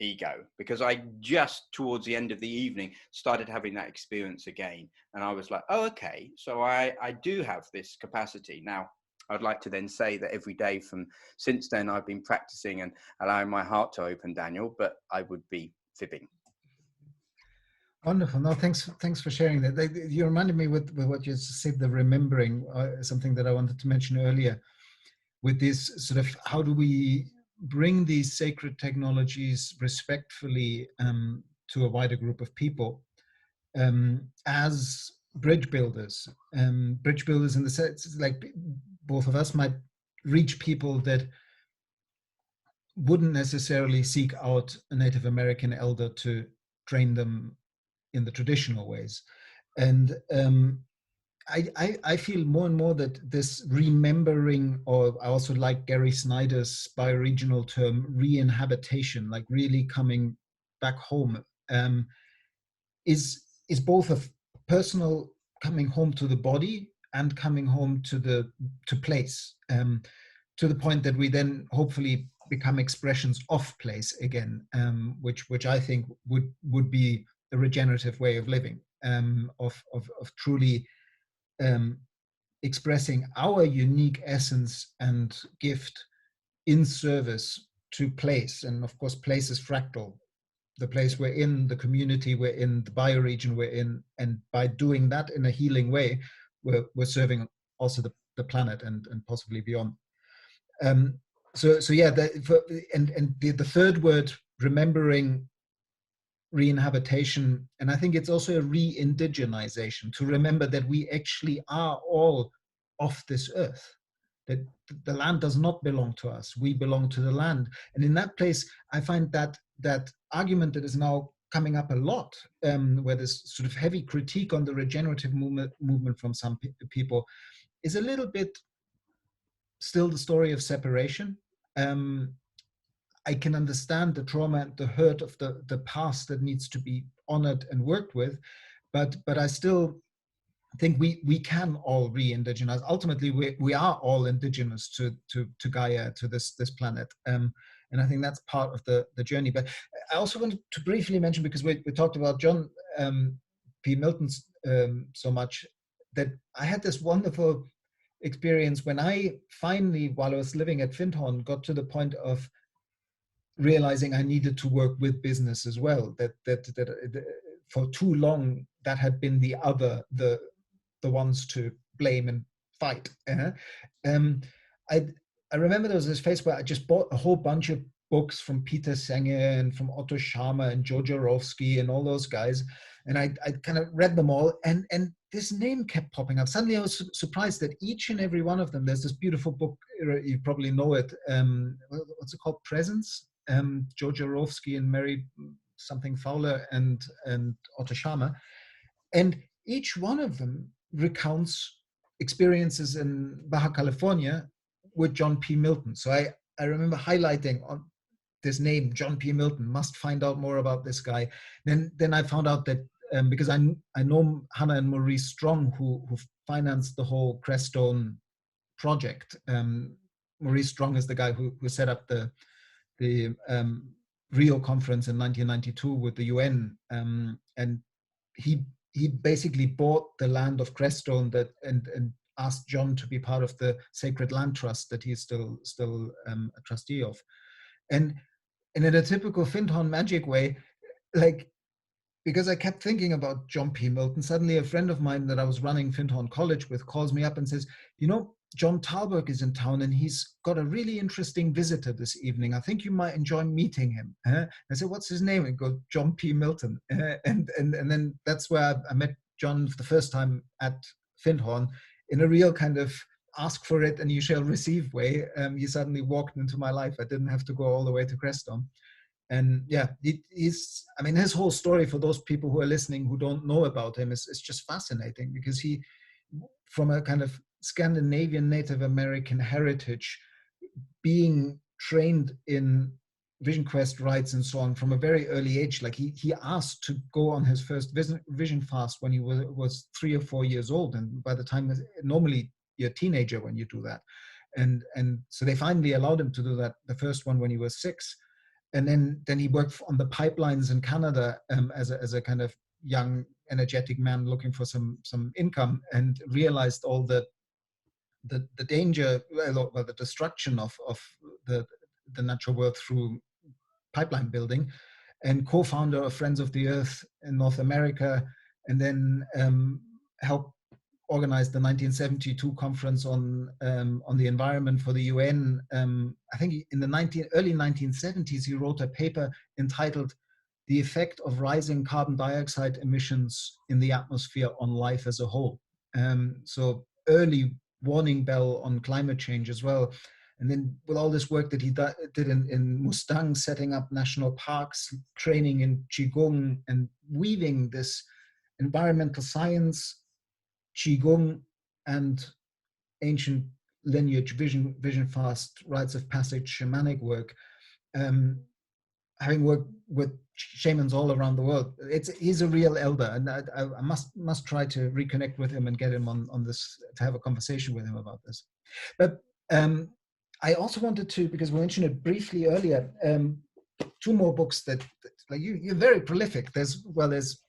ego, because I just towards the end of the evening started having that experience again. And I was like, oh, okay, so I do have this capacity. Now, I'd like to then say that every day since then, I've been practicing and allowing my heart to open, Daniel, but I would be fibbing. Wonderful. No, thanks for sharing that. You reminded me with what you said, the remembering, something that I wanted to mention earlier, with this sort of, how do we bring these sacred technologies respectfully to a wider group of people as bridge builders. Bridge builders in the sense, like both of us might reach people that wouldn't necessarily seek out a Native American elder to train them in the traditional ways. And I feel more and more that this remembering, or I also like Gary Snyder's bioregional term, re-inhabitation, like really coming back home, is both a personal coming home to the body and coming home to place, to the point that we then hopefully become expressions of place again, which I think would be a regenerative way of living, of truly expressing our unique essence and gift in service to place. And of course, place is fractal. The place we're in, the community we're in, the bioregion we're in, and by doing that in a healing way, we're serving also the planet and possibly beyond. So yeah, the third word, remembering re-inhabitation, and I think it's also a re-indigenization, to remember that we actually are all of this earth, that the land does not belong to us, we belong to the land. And in that place, I find that argument that is now coming up a lot, where there's sort of heavy critique on the regenerative movement from some people, is a little bit still the story of separation. I can understand the trauma and the hurt of the past that needs to be honored and worked with, but I still think we can all re-indigenize. Ultimately, we are all indigenous to Gaia, to this planet, and I think that's part of the journey. But I also wanted to briefly mention, because we talked about John P. Milton so much, that I had this wonderful experience when I finally, while I was living at Findhorn, got to the point of realizing I needed to work with business as well. That for too long that had been the ones to blame and fight. I remember there was this phase where I just bought a whole bunch of books from Peter Senge and from Otto Scharmer and Joe Jarofsky and all those guys, and I kind of read them all, and this name kept popping up. Suddenly I was surprised that each and every one of them, there's this beautiful book, you probably know it, what's it called, Presence? Joe Jarofsky and Mary something Fowler and Otto Scharmer, and each one of them recounts experiences in Baja California with John P. Milton. So I remember highlighting on this name, John P. Milton, must find out more about this guy. Then I found out that because I know Hannah and Maurice Strong, who financed the whole Crestone project. Maurice Strong is the guy who set up the Rio conference in 1992 with the UN, and he basically bought the land of Crestone and asked John to be part of the Sacred Land Trust that he's still a trustee of. And in a typical Findhorn magic way, like, because I kept thinking about John P. Milton, suddenly a friend of mine that I was running Findhorn College with calls me up and says, you know, John Talberg is in town and he's got a really interesting visitor this evening. I think you might enjoy meeting him. I said, what's his name? And go, John P. Milton. And then that's where I met John for the first time at Findhorn, in a real kind of ask for it and you shall receive way. He suddenly walked into my life. I didn't have to go all the way to Crestone. And yeah, he's, I mean, his whole story, for those people who are listening who don't know about him, is just fascinating, because he, from a kind of Scandinavian Native American heritage, being trained in vision quest rites and so on from a very early age, like he asked to go on his first vision fast when he was 3 or 4 years old, and by the time, normally you're a teenager when you do that, and so they finally allowed him to do that, the first one, when he was 6. And then he worked on the pipelines in Canada as a kind of young, energetic man looking for some income, and realized all the danger, well, the destruction of the natural world through pipeline building, and co-founder of Friends of the Earth in North America, and then helped organized the 1972 conference on the environment for the UN. I think in the early 1970s, he wrote a paper entitled "The Effect of Rising Carbon Dioxide Emissions in the Atmosphere on Life as a Whole." So early warning bell on climate change as well. And then with all this work that he did in Mustang, setting up national parks, training in Qigong, and weaving this environmental science, Qigong, and ancient lineage, vision fast, rites of passage, shamanic work, having worked with shamans all around the world. He's a real elder, and I must try to reconnect with him and get him on this, to have a conversation with him about this. But I also wanted to, because we mentioned it briefly earlier, two more books that like you're very prolific. There's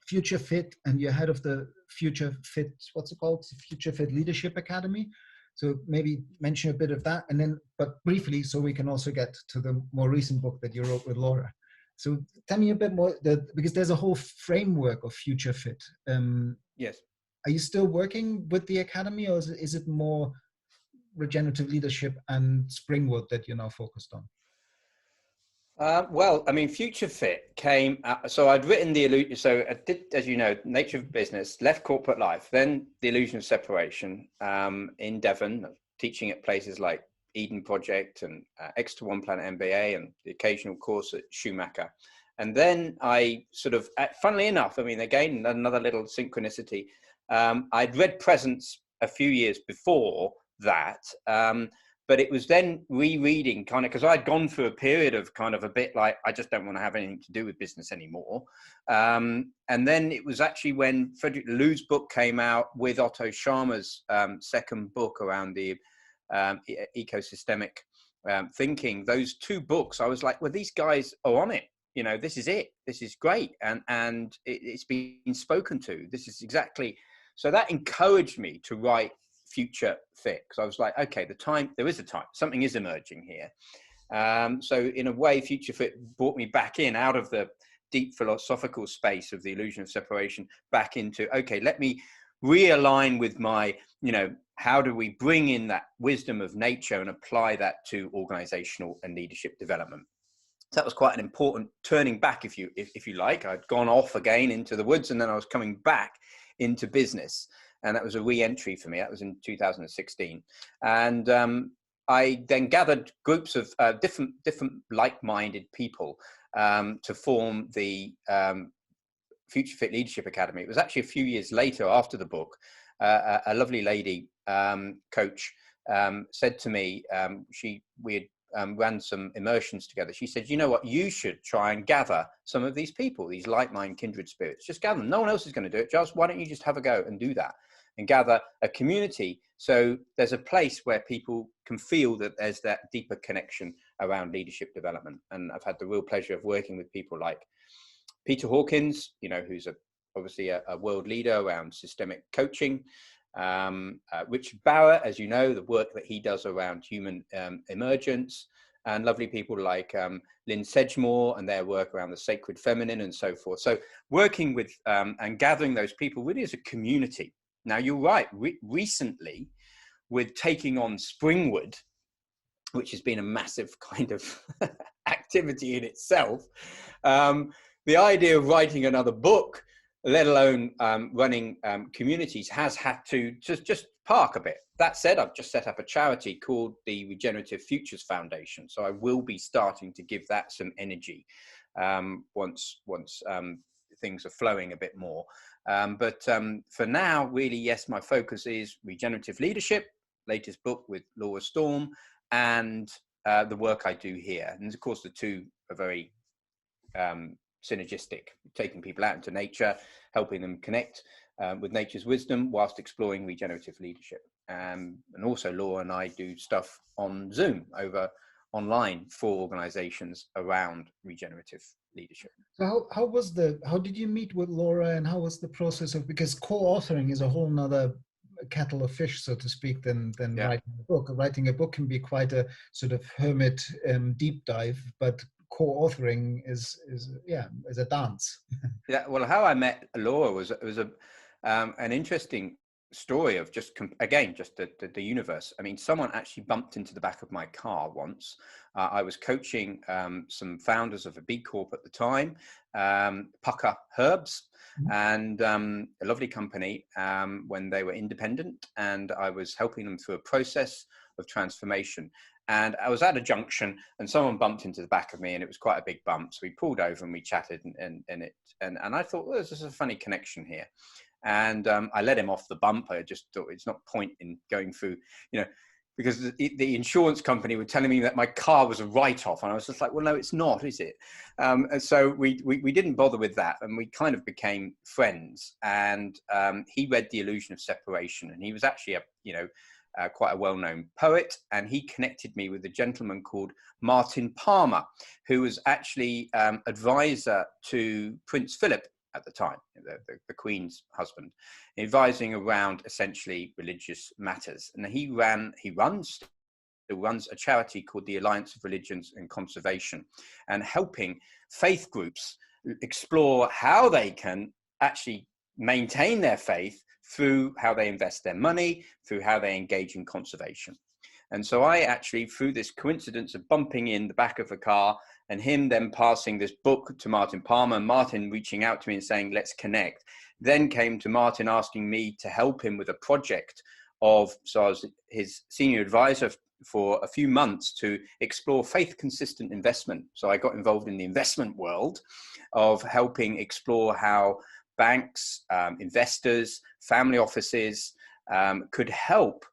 Future Fit, and you're head of the Future Fit, what's it called? Future Fit Leadership Academy. So maybe mention a bit of that, and then, but briefly, so we can also get to the more recent book that you wrote with Laura. So tell me a bit more, because there's a whole framework of Future Fit. Yes. Are you still working with the academy, or is it more regenerative leadership and Springwood that you're now focused on? Well, I mean, Future Fit came, so I'd written The Illusion, so I did, as you know, Nature of Business, left corporate life, then The Illusion of Separation in Devon, teaching at places like Eden Project and Exeter One Planet MBA and the occasional course at Schumacher. And then I sort of, funnily enough, I mean, again, another little synchronicity, I'd read Presence a few years before that, but it was then rereading kind of, because I'd gone through a period of kind of a bit like, I just don't want to have anything to do with business anymore. And then it was actually when Frederick Laloux's book came out with Otto Scharmer's second book around the ecosystemic thinking, those two books, I was like, well, these guys are on it. You know, this is it. This is great. And it's been spoken to. This is exactly, so that encouraged me to write Future Fit, because I was like, okay, there is a time, something is emerging here. So in a way, Future Fit brought me back in, out of the deep philosophical space of The Illusion of Separation, back into, okay, let me realign with my, you know, how do we bring in that wisdom of nature and apply that to organizational and leadership development. So that was quite an important turning back, if you like. I'd gone off again into the woods, and then I was coming back into business. And that was a re-entry for me. That was in 2016. And I then gathered groups of different like-minded people to form the Future Fit Leadership Academy. It was actually a few years later, after the book, a lovely lady coach said to me, we had ran some immersions together. She said, you know what, you should try and gather some of these people, these like-minded kindred spirits. Just gather them. No one else is going to do it. Just why don't you just have a go and do that and gather a community, so there's a place where people can feel that there's that deeper connection around leadership development. And I've had the real pleasure of working with people like Peter Hawkins, you know, who's obviously a world leader around systemic coaching. Richard Barrett, as you know, the work that he does around human emergence, and lovely people like Lynn Sedgemore and their work around the sacred feminine and so forth. So working with and gathering those people really as a community. Now, you're right, recently with taking on Springwood, which has been a massive kind of activity in itself, the idea of writing another book, let alone running communities, has had to just park a bit. That said, I've just set up a charity called the Regenerative Futures Foundation. So I will be starting to give that some energy once things are flowing a bit more. But for now, really, yes, my focus is regenerative leadership, latest book with Laura Storm, and the work I do here. And of course, the two are very synergistic, taking people out into nature, helping them connect with nature's wisdom whilst exploring regenerative leadership. And also Laura and I do stuff on Zoom online for organizations around regenerative leadership. So how did you meet with Laura, and how was the process of, because co-authoring is a whole nother kettle of fish, so to speak, than writing a book. Writing a book can be quite a sort of hermit deep dive, but co-authoring is a dance. Yeah, well, how I met Laura was an interesting story of just the universe. I mean, someone actually bumped into the back of my car once. I was coaching some founders of a B Corp at the time, Pucker Herbs, and a lovely company when they were independent, and I was helping them through a process of transformation. And I was at a junction, and someone bumped into the back of me, and it was quite a big bump. So we pulled over and we chatted, and I thought, well, there's a funny connection here. And I let him off the bump. I just thought it's not point in going through, because the insurance company were telling me that my car was a write-off, and I was just like, well, no, it's not, is it? And so we didn't bother with that, and we kind of became friends. And he read The Illusion of Separation, and he was actually quite a well-known poet, and he connected me with a gentleman called Martin Palmer, who was actually advisor to Prince Philip at the time, the Queen's husband, advising around essentially religious matters. And he runs a charity called the Alliance of Religions and Conservation, and helping faith groups explore how they can actually maintain their faith through how they invest their money, through how they engage in conservation. And so I actually, through this coincidence of bumping in the back of a car and him then passing this book to Martin Palmer, and Martin reaching out to me and saying, let's connect, then came to Martin asking me to help him with a project so I was his senior advisor for a few months to explore faith-consistent investment. So I got involved in the investment world of helping explore how banks, investors, family offices could help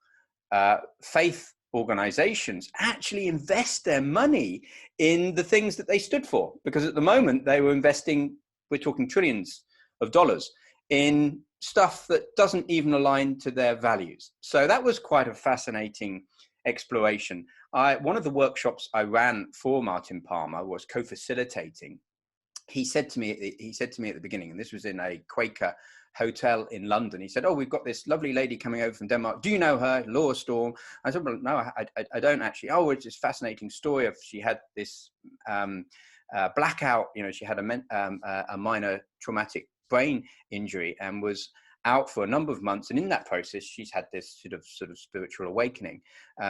faith organizations actually invest their money in the things that they stood for. Because at the moment they were investing, we're talking trillions of dollars, in stuff that doesn't even align to their values. So that was quite a fascinating exploration. One of the workshops I ran for Martin Palmer was co-facilitating. He said to me at the beginning, and this was in a Quaker hotel in London, he said, oh, we've got this lovely lady coming over from Denmark. Do you know her? Laura Storm. I said, well, no, I don't actually. Oh, it's this fascinating story of she had this blackout. She had a minor traumatic brain injury and was out for a number of months. And in that process, she's had this sort of spiritual awakening.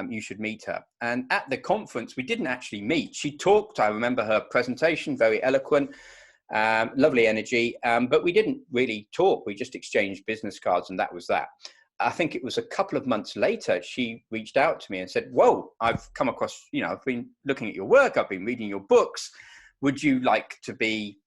You should meet her. And at the conference, we didn't actually meet. She talked. I remember her presentation, very eloquent, lovely energy. But we didn't really talk. We just exchanged business cards, and that was that. I think it was a couple of months later, she reached out to me and said, whoa, I've come across, I've been looking at your work. I've been reading your books. Would you like to be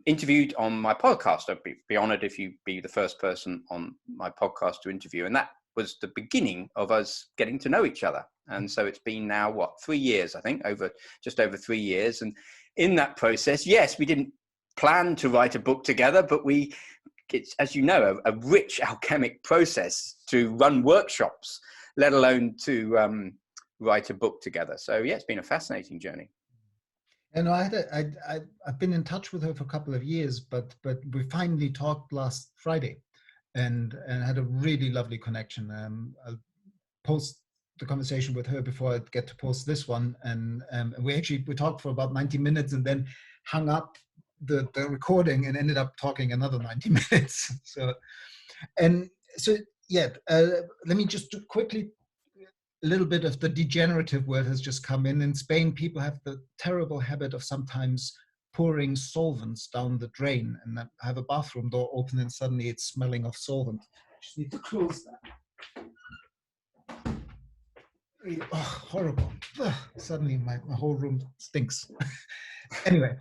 interviewed on my podcast? I'd be honored if you be the first person on my podcast to interview. And that was the beginning of us getting to know each other. And so it's been now, 3 years, I think, just over 3 years. And in that process, yes, we didn't plan to write a book together, but it's, as you know, a rich alchemic process to run workshops, let alone to write a book together. So yeah, it's been a fascinating journey. And I've been in touch with her for a couple of years, but we finally talked last Friday, and had a really lovely connection. I'll post the conversation with her before I get to post this one, and we talked for about 90 minutes, and then hung up the recording and ended up talking another 90 minutes. So yeah, let me just quickly. A little bit of the degenerative word has just come in. In Spain, people have the terrible habit of sometimes pouring solvents down the drain, and have a bathroom door open and suddenly it's smelling of solvent. Just need to close that. Horrible. Suddenly my whole room stinks. Anyway,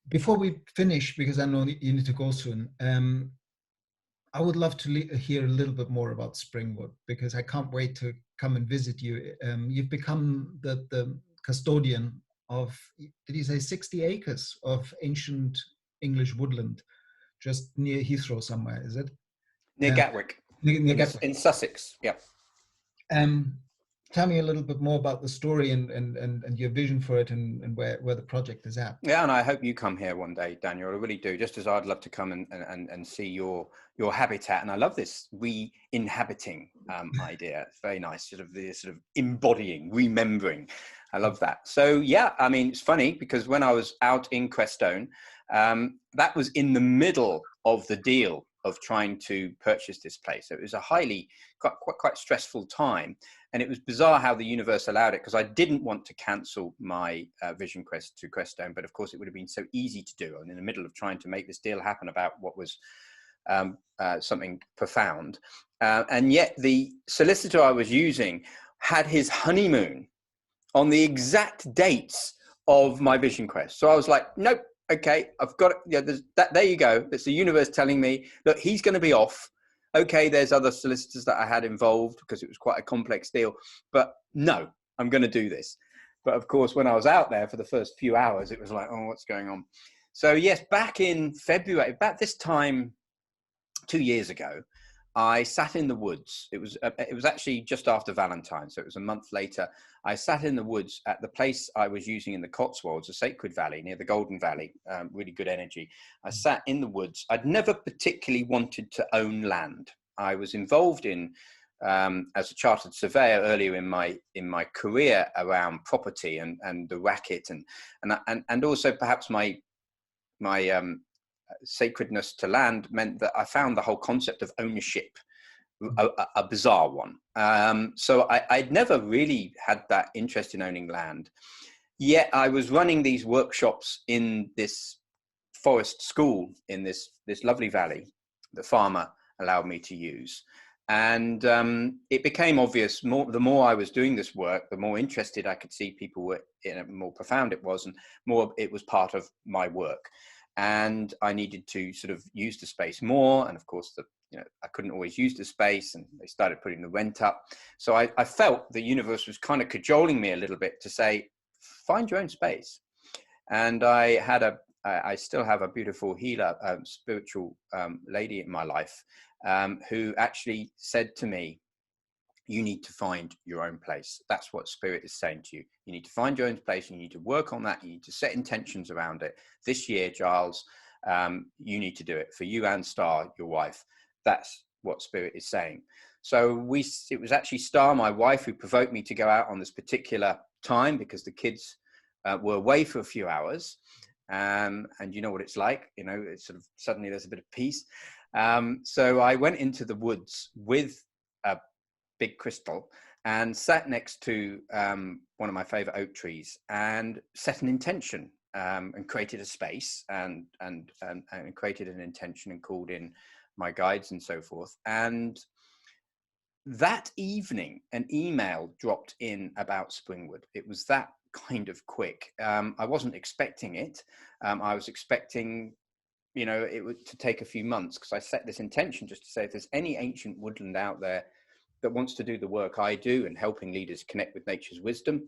before we finish, because I know you need to go soon, I would love to hear a little bit more about Springwood, because I can't wait to come and visit you. You've become the custodian of, did you say 60 acres of ancient English woodland, just near Heathrow somewhere, is it? Near Gatwick. Near Gatwick. In Sussex, yeah. Tell me a little bit more about the story and your vision for it, and where the project is at. Yeah, and I hope you come here one day, Daniel. I really do. Just as I'd love to come and see your habitat. And I love this re-inhabiting idea. It's very nice, sort of embodying, remembering. I love that. So yeah, I mean, it's funny because when I was out in Crestone, that was in the middle of the deal of trying to purchase this place. So it was a quite stressful time. And it was bizarre how the universe allowed it, because I didn't want to cancel my vision quest to Crestone, but of course it would have been so easy to do. And in the middle of trying to make this deal happen about what was something profound. And yet the solicitor I was using had his honeymoon on the exact dates of my vision quest. So I was like, nope, okay, I've got it. Yeah, there you go. It's the universe telling me, look, he's going to be off. Okay, there's other solicitors that I had involved because it was quite a complex deal, but no, I'm going to do this. But of course, when I was out there for the first few hours, it was like, oh, what's going on? So yes, back in February, about this time 2 years ago, I sat in the woods. It was actually just after Valentine's, so it was a month later. I sat in the woods at the place I was using in the Cotswolds, a sacred valley near the Golden Valley, really good energy. I sat in the woods. I'd never particularly wanted to own land. I was involved in, as a chartered surveyor earlier in my career, around property and the racket and also perhaps my sacredness to land meant that I found the whole concept of ownership a bizarre one. So I'd never really had that interest in owning land. Yet I was running these workshops in this forest school in this lovely valley the farmer allowed me to use. And it became obvious, the more I was doing this work, the more interested I could see people were in it, more profound it was, and more it was part of my work. And I needed to sort of use the space more. And of course, I couldn't always use the space, and they started putting the rent up. So I felt the universe was kind of cajoling me a little bit to say, find your own space. And I still have a beautiful healer, spiritual lady in my life who actually said to me, you need to find your own place. That's what Spirit is saying to you. You need to find your own place. You need to work on that. You need to set intentions around it. This year, Giles, you need to do it for you and Star, your wife. That's what Spirit is saying. So it was actually Star, my wife, who provoked me to go out on this particular time because the kids were away for a few hours. And you know what it's like, it's sort of suddenly there's a bit of peace. So I went into the woods with a big crystal and sat next to one of my favorite oak trees and set an intention and created a space and created an intention and called in my guides and so forth. And that evening, an email dropped in about Springwood. It was that kind of quick. I wasn't expecting it. I was expecting, it would to take a few months, because I set this intention just to say, if there's any ancient woodland out there that wants to do the work I do and helping leaders connect with nature's wisdom,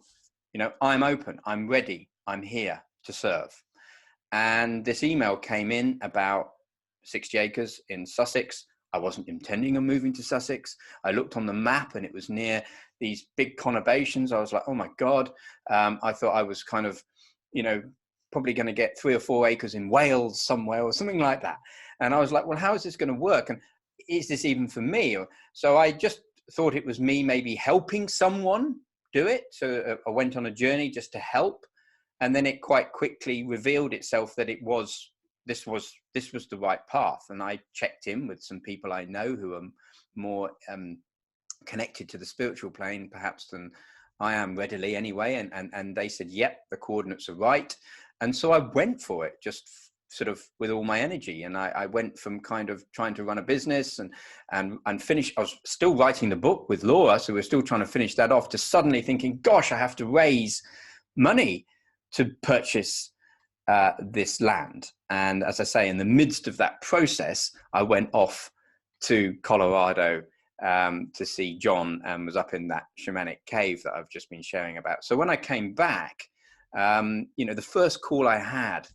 I'm open, I'm ready, I'm here to serve. And this email came in about 60 acres in Sussex. I wasn't intending on moving to Sussex. I looked on the map and it was near these big conurbations. I was like, oh my God. I thought I was kind of, probably going to get 3 or 4 acres in Wales somewhere or something like that. And I was like, well, how is this going to work? And is this even for me? So I just thought it was me maybe helping someone do it. So I went on a journey just to help. And then it quite quickly revealed itself that this was the right path. And I checked in with some people I know who are more connected to the spiritual plane perhaps than I am readily anyway. And they said, yep, the coordinates are right. And so I went for it, just sort of with all my energy. And I went from kind of trying to run a business and finish. I was still writing the book with Laura, so we're still trying to finish that off, to suddenly thinking, gosh, I have to raise money to purchase this land. And as I say, in the midst of that process, I went off to Colorado to see John, and was up in that shamanic cave that I've just been sharing about. So when I came back, the first call I had,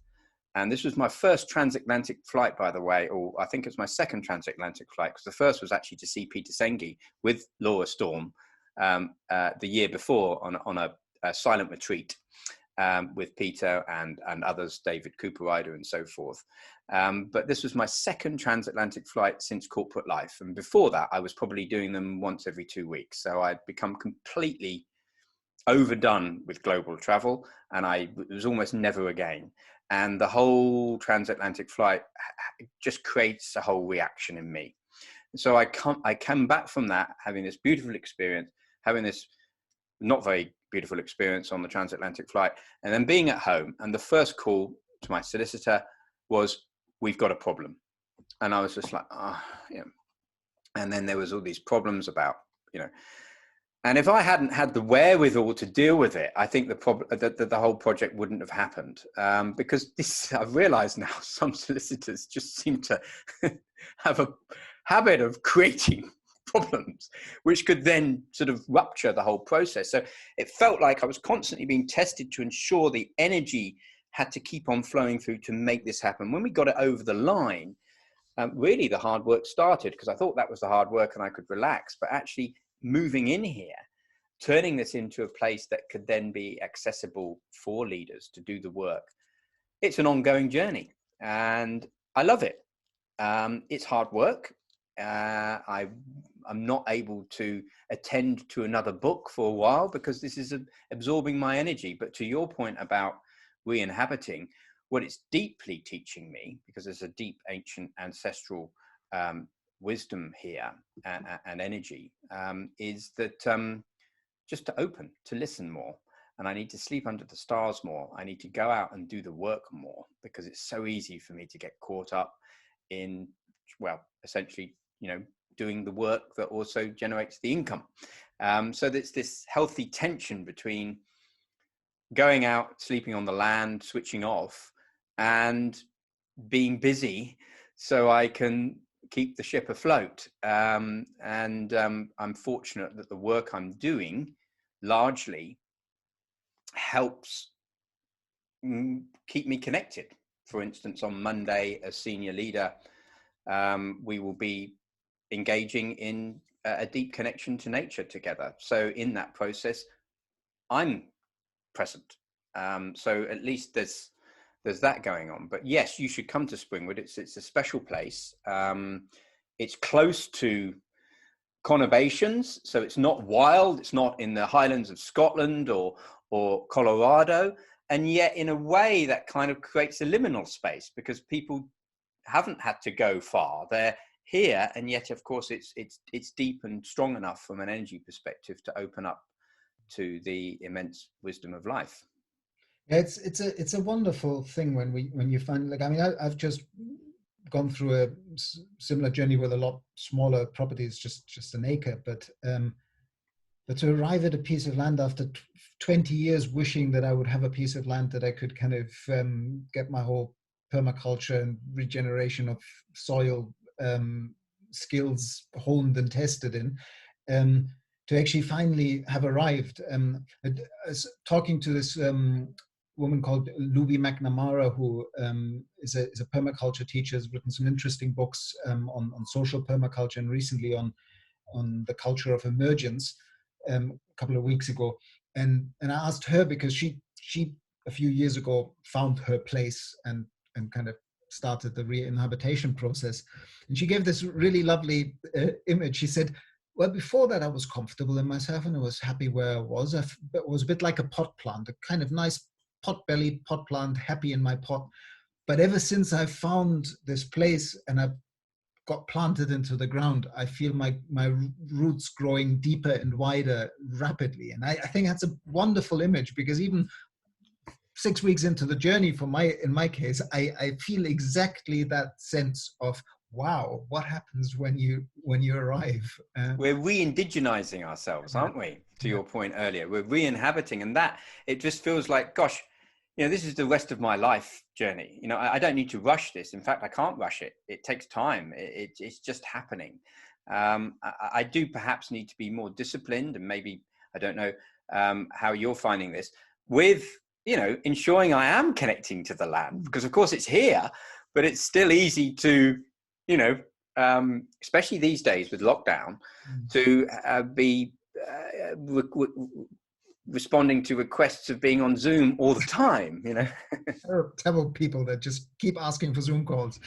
and this was my first transatlantic flight, by the way, or I think it's my second transatlantic flight, because the first was actually to see Peter Senge with Laura Storm the year before on a silent retreat with Peter and others, David Cooper Ryder and so forth. But this was my second transatlantic flight since corporate life. And before that, I was probably doing them once every 2 weeks. So I'd become completely overdone with global travel, and it was almost never again. And the whole transatlantic flight just creates a whole reaction in me. So I come back from that, having this beautiful experience, having this not very beautiful experience on the transatlantic flight, and then being at home. And the first call to my solicitor was, "We've got a problem." And I was just like, And then there was all these problems about, and if I hadn't had the wherewithal to deal with it, I think the whole project wouldn't have happened. Because I've realized now, some solicitors just seem to have a habit of creating problems, which could then sort of rupture the whole process. So it felt like I was constantly being tested to ensure the energy had to keep on flowing through to make this happen. When we got it over the line, really the hard work started, because I thought that was the hard work and I could relax, but actually moving in here, turning this into a place that could then be accessible for leaders to do the work. It's an ongoing journey and I love it. It's hard work. I'm not able to attend to another book for a while because this is absorbing my energy. But to your point about re-inhabiting, what it's deeply teaching me, because there's a deep ancient ancestral wisdom here and energy, is that just to open, to listen more. And I need to sleep under the stars more. I need to go out and do the work more, because it's so easy for me to get caught up in, well, essentially, doing the work that also generates the income. So there's this healthy tension between going out, sleeping on the land, switching off, and being busy so I can keep the ship afloat. I'm fortunate that the work I'm doing largely helps keep me connected. For instance, on Monday, as senior leader, we will be engaging in a deep connection to nature together. So in that process, I'm present. So at least there's that going on. But yes, you should come to Springwood. It's a special place. It's close to conurbations, so it's not wild. It's not in the Highlands of Scotland or Colorado, and yet in a way that kind of creates a liminal space, because people haven't had to go far. They're here, and yet of course it's deep and strong enough from an energy perspective to open up to the immense wisdom of life. It's a wonderful thing when you find, like, I mean, I've just gone through a similar journey with a lot smaller properties, just an acre, but to arrive at a piece of land after 20 years wishing that I would have a piece of land that I could kind of get my whole permaculture and regeneration of soil skills honed and tested in, to actually finally have arrived. I was talking to this woman called Luby McNamara, who is a permaculture teacher, has written some interesting books on social permaculture, and recently on the culture of emergence a couple of weeks ago. And I asked her, because she a few years ago found her place and kind of started the re-inhabitation process. And she gave this really lovely image. She said, well, before that, I was comfortable in myself and I was happy where I was. It was a bit like a pot plant, a kind of nice pot-bellied pot plant, happy in my pot. But ever since I found this place and I got planted into the ground, I feel my roots growing deeper and wider rapidly. And I think that's a wonderful image, because even 6 weeks into the journey, in my case, I feel exactly that sense of, wow, what happens when you arrive? We're re-indigenizing ourselves, aren't we? To your point earlier, we're re-inhabiting, and that it just feels like, gosh, this is the rest of my life journey. I don't need to rush this. In fact, I can't rush it. It takes time. It's just happening. I do perhaps need to be more disciplined, and maybe, I don't know how you're finding this, with ensuring I am connecting to the land, because of course it's here, but it's still easy to, especially these days with lockdown, to be responding to requests of being on Zoom all the time. Terrible people that just keep asking for Zoom calls.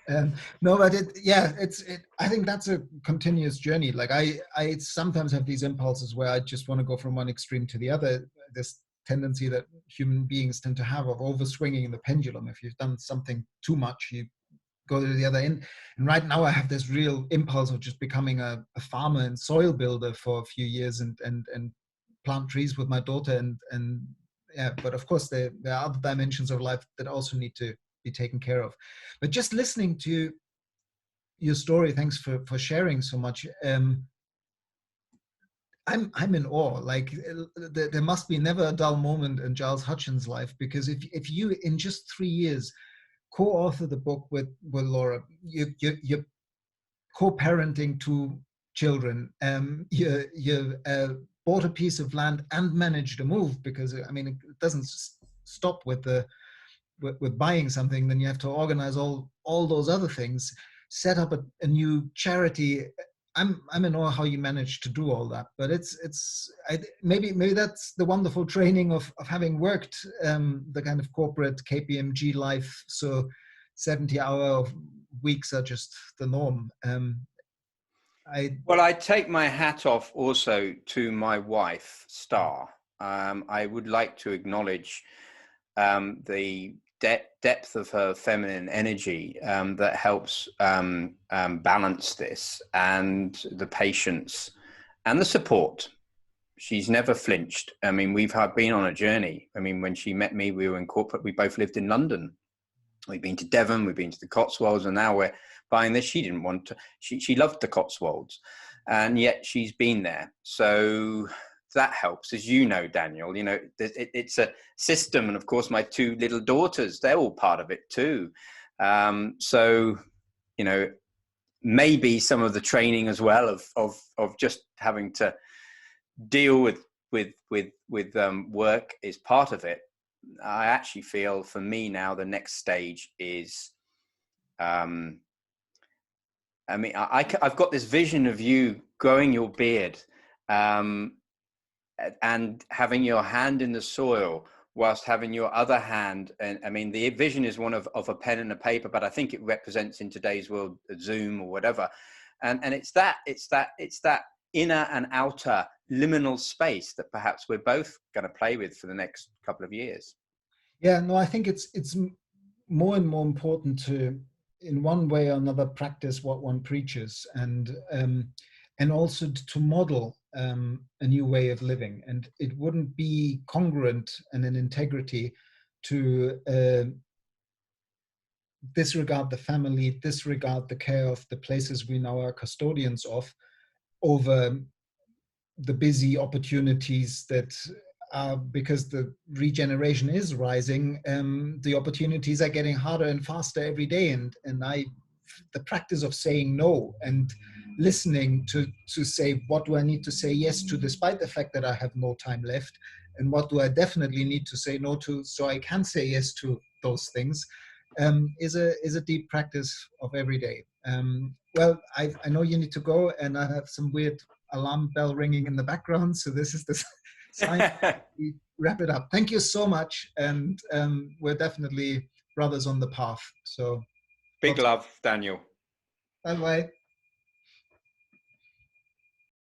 No, but I think that's a continuous journey. Like I sometimes have these impulses where I just want to go from one extreme to the other. This tendency that human beings tend to have of overswinging the pendulum. If you've done something too much, you go to the other end. And right now I have this real impulse of just becoming a farmer and soil builder for a few years and plant trees with my daughter. And yeah, but of course there are other dimensions of life that also need to be taken care of. But just listening to your story, thanks for sharing so much. I'm in awe. Like there must be never a dull moment in Giles Hutchins' life, because if you in just 3 years co-author the book with Laura, you're co-parenting 2 children, you bought a piece of land and managed to move, because I mean it doesn't stop with buying something. Then you have to organize all those other things, set up a new charity. I'm in awe how you managed to do all that. But maybe that's the wonderful training of having worked the kind of corporate KPMG life. So 70-hour weeks are just the norm. I take my hat off also to my wife, Star. I would like to acknowledge the depth of her feminine energy that helps balance this, and the patience and the support. She's never flinched. I mean, we've been on a journey. I mean, when she met me, we were in corporate. We both lived in London. We've been to Devon, we've been to the Cotswolds, and now we're buying this. She didn't want to, she loved the Cotswolds, and yet she's been there. So that helps, as you know, Daniel. You know, it's a system, and of course, my 2 little daughters, they're all part of it too. So, you know, maybe some of the training as well of just having to deal with work is part of it. I actually feel for me now, the next stage is, I mean, I've got this vision of you growing your beard and having your hand in the soil whilst having your other hand. And I mean, the vision is one of a pen and a paper, but I think it represents in today's world, Zoom or whatever. And it's that inner and outer liminal space that perhaps we're both going to play with for the next couple of years. Yeah, no, I think it's more and more important to, in one way or another, practice what one preaches, and also to model a new way of living. And it wouldn't be congruent and in integrity to disregard the family, disregard the care of the places we now are custodians of, over the busy opportunities that are, because the regeneration is rising, the opportunities are getting harder and faster every day. And the practice of saying no and listening to say, what do I need to say yes to, despite the fact that I have no time left, and what do I definitely need to say no to so I can say yes to those things, is a deep practice of every day. Well, I know you need to go, and I have some weird alarm bell ringing in the background, so this is the sign. We wrap it up. Thank you so much, and we're definitely brothers on the path. So big love, Daniel. Bye bye.